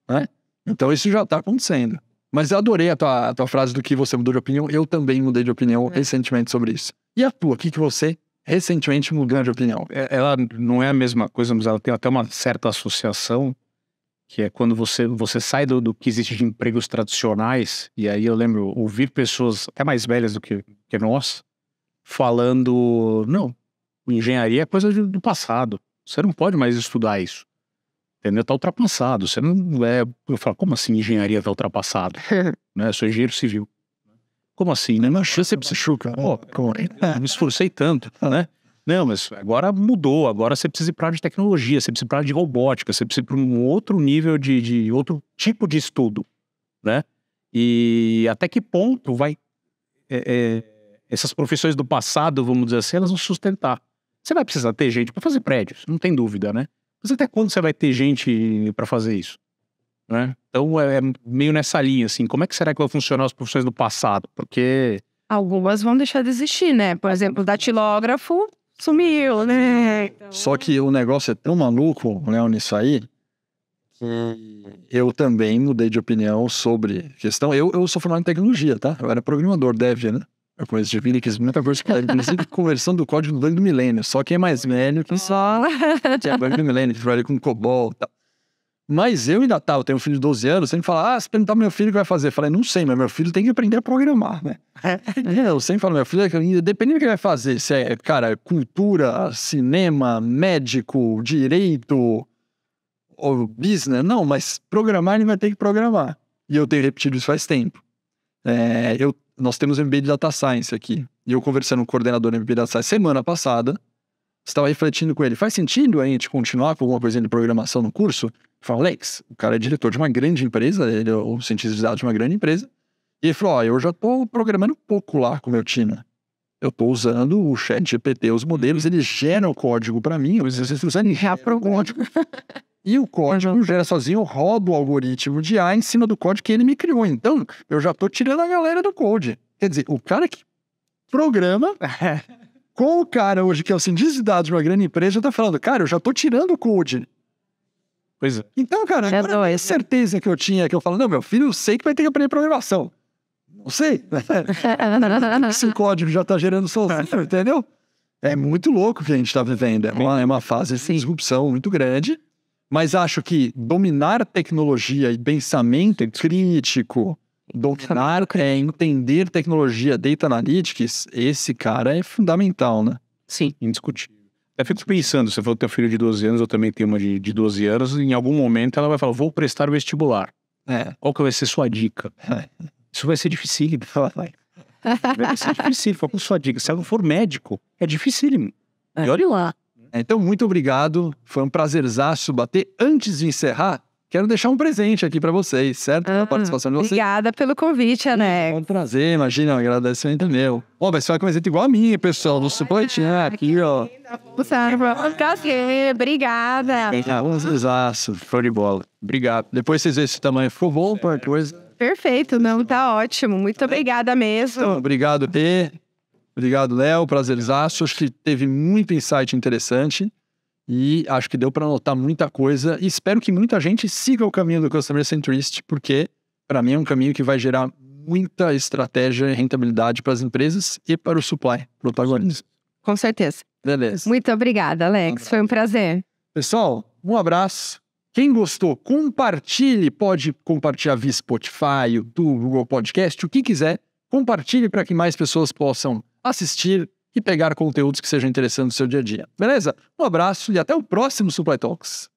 Né? Então isso já tá acontecendo. Mas eu adorei a tua frase do que você mudou de opinião. Eu também mudei de opinião recentemente sobre isso. E a tua? O que você recentemente mudou de opinião? Ela não é a mesma coisa, mas ela tem até uma certa associação, que é quando você sai do que existe de empregos tradicionais. E aí eu lembro ouvir pessoas até mais velhas do que nós falando, não, engenharia é coisa do passado. Você não pode mais estudar isso. Entendeu? Tá ultrapassado. Você não é... Eu falo, como assim engenharia tá ultrapassado? Né? Eu sou engenheiro civil. Como assim, né? Mas você precisa, cara. Me esforcei tanto, né? Não, mas agora mudou. Agora você precisa ir para a área de tecnologia, você precisa ir para a área de robótica, você precisa ir para um outro nível de outro tipo de estudo, né? E até que ponto vai... essas profissões do passado, vamos dizer assim, elas vão sustentar. Você vai precisar ter gente para fazer prédios, não tem dúvida, né? Mas até quando você vai ter gente para fazer isso? Né? Então é meio nessa linha, assim, como é que será que vai funcionar as profissões do passado? Porque... Algumas vão deixar de existir, né? Por exemplo, o datilógrafo sumiu, né? Então... Só que o negócio é tão maluco, Léo, nisso aí, que eu também mudei de opinião sobre questão... Eu sou formado em tecnologia, tá? Eu era programador, dev, né? Eu conheço de vida, que muita coisa, inclusive conversando do código do Banco do Milênio. Só quem é mais velho que só tinha Banco do Milênio, que trabalha com COBOL e tal. Mas eu ainda eu tenho um filho de 12 anos, sempre fala, se perguntar pro meu filho o que vai fazer. Eu falei, não sei, mas meu filho tem que aprender a programar, né? Eu sempre falo, meu filho, dependendo do que ele vai fazer, se é, cara, cultura, cinema, médico, direito, ou business, não, mas programar ele vai ter que programar. E eu tenho repetido isso faz tempo. Nós temos MBA de Data Science aqui. E eu conversando com o coordenador do MBA de Data Science semana passada, estava refletindo com ele, faz sentido a gente continuar com alguma coisa de programação no curso? Eu falo, Alex, o cara é diretor de uma grande empresa, ele é o cientista de dados de uma grande empresa, e ele falou, eu já estou programando pouco lá com o meu time. Eu estou usando o ChatGPT, os modelos, eles geram o código para mim, vocês precisam já para o código. E o código gera sozinho, eu rodo o algoritmo de IA em cima do código que ele me criou. Então, eu já estou tirando a galera do code. Quer dizer, o cara que programa, com o cara hoje que é o cientista de dados de uma grande empresa, já está falando, cara, eu já estou tirando o code. Pois é. Então, cara, a certeza que eu tinha, que eu falo, não, meu filho, eu sei que vai ter que aprender programação. Não sei. Esse código já está gerando sozinho, entendeu? É muito louco o que a gente está vivendo. É uma fase de disrupção muito grande. Mas acho que dominar tecnologia e pensamento crítico, dominar, entender tecnologia, data analytics, esse cara é fundamental, né? Sim. Indiscutível. Eu fico pensando, você falou que tem um filho de 12 anos, eu também tenho uma de 12 anos, em algum momento ela vai falar, vou prestar o vestibular. Qual que vai ser sua dica? Isso vai ser difícil. Vai ser difícil, qual que é a sua dica? Se ela não for médico, é dificílimo. E olha lá. Então, muito obrigado. Foi um prazerzaço bater. Antes de encerrar, quero deixar um presente aqui para vocês, certo? A participação de vocês. Obrigada pelo convite, Alex. Pode trazer, imagina, um agradecimento meu. Vai ser uma camiseta igual a minha, pessoal, do Supply Chain, aqui, ó. Obrigada. Prazerzaço, show de bola. Obrigado. Depois vocês veem se o tamanho ficou bom, qualquer coisa. Perfeito, não, tá ótimo. Muito obrigada mesmo. Então, obrigado, P. Obrigado, Léo. Prazerzaço. Acho que teve muito insight interessante. E acho que deu para anotar muita coisa. E espero que muita gente siga o caminho do Customer Centricity, porque, para mim, é um caminho que vai gerar muita estratégia e rentabilidade para as empresas e para o supply, protagonismo. Com certeza. Beleza. Muito obrigada, Alex. Foi um prazer. Pessoal, um abraço. Quem gostou, compartilhe. Pode compartilhar via Spotify, YouTube, Google Podcast, o que quiser. Compartilhe para que mais pessoas possam assistir e pegar conteúdos que sejam interessantes no seu dia a dia. Beleza? Um abraço e até o próximo Supply Talks.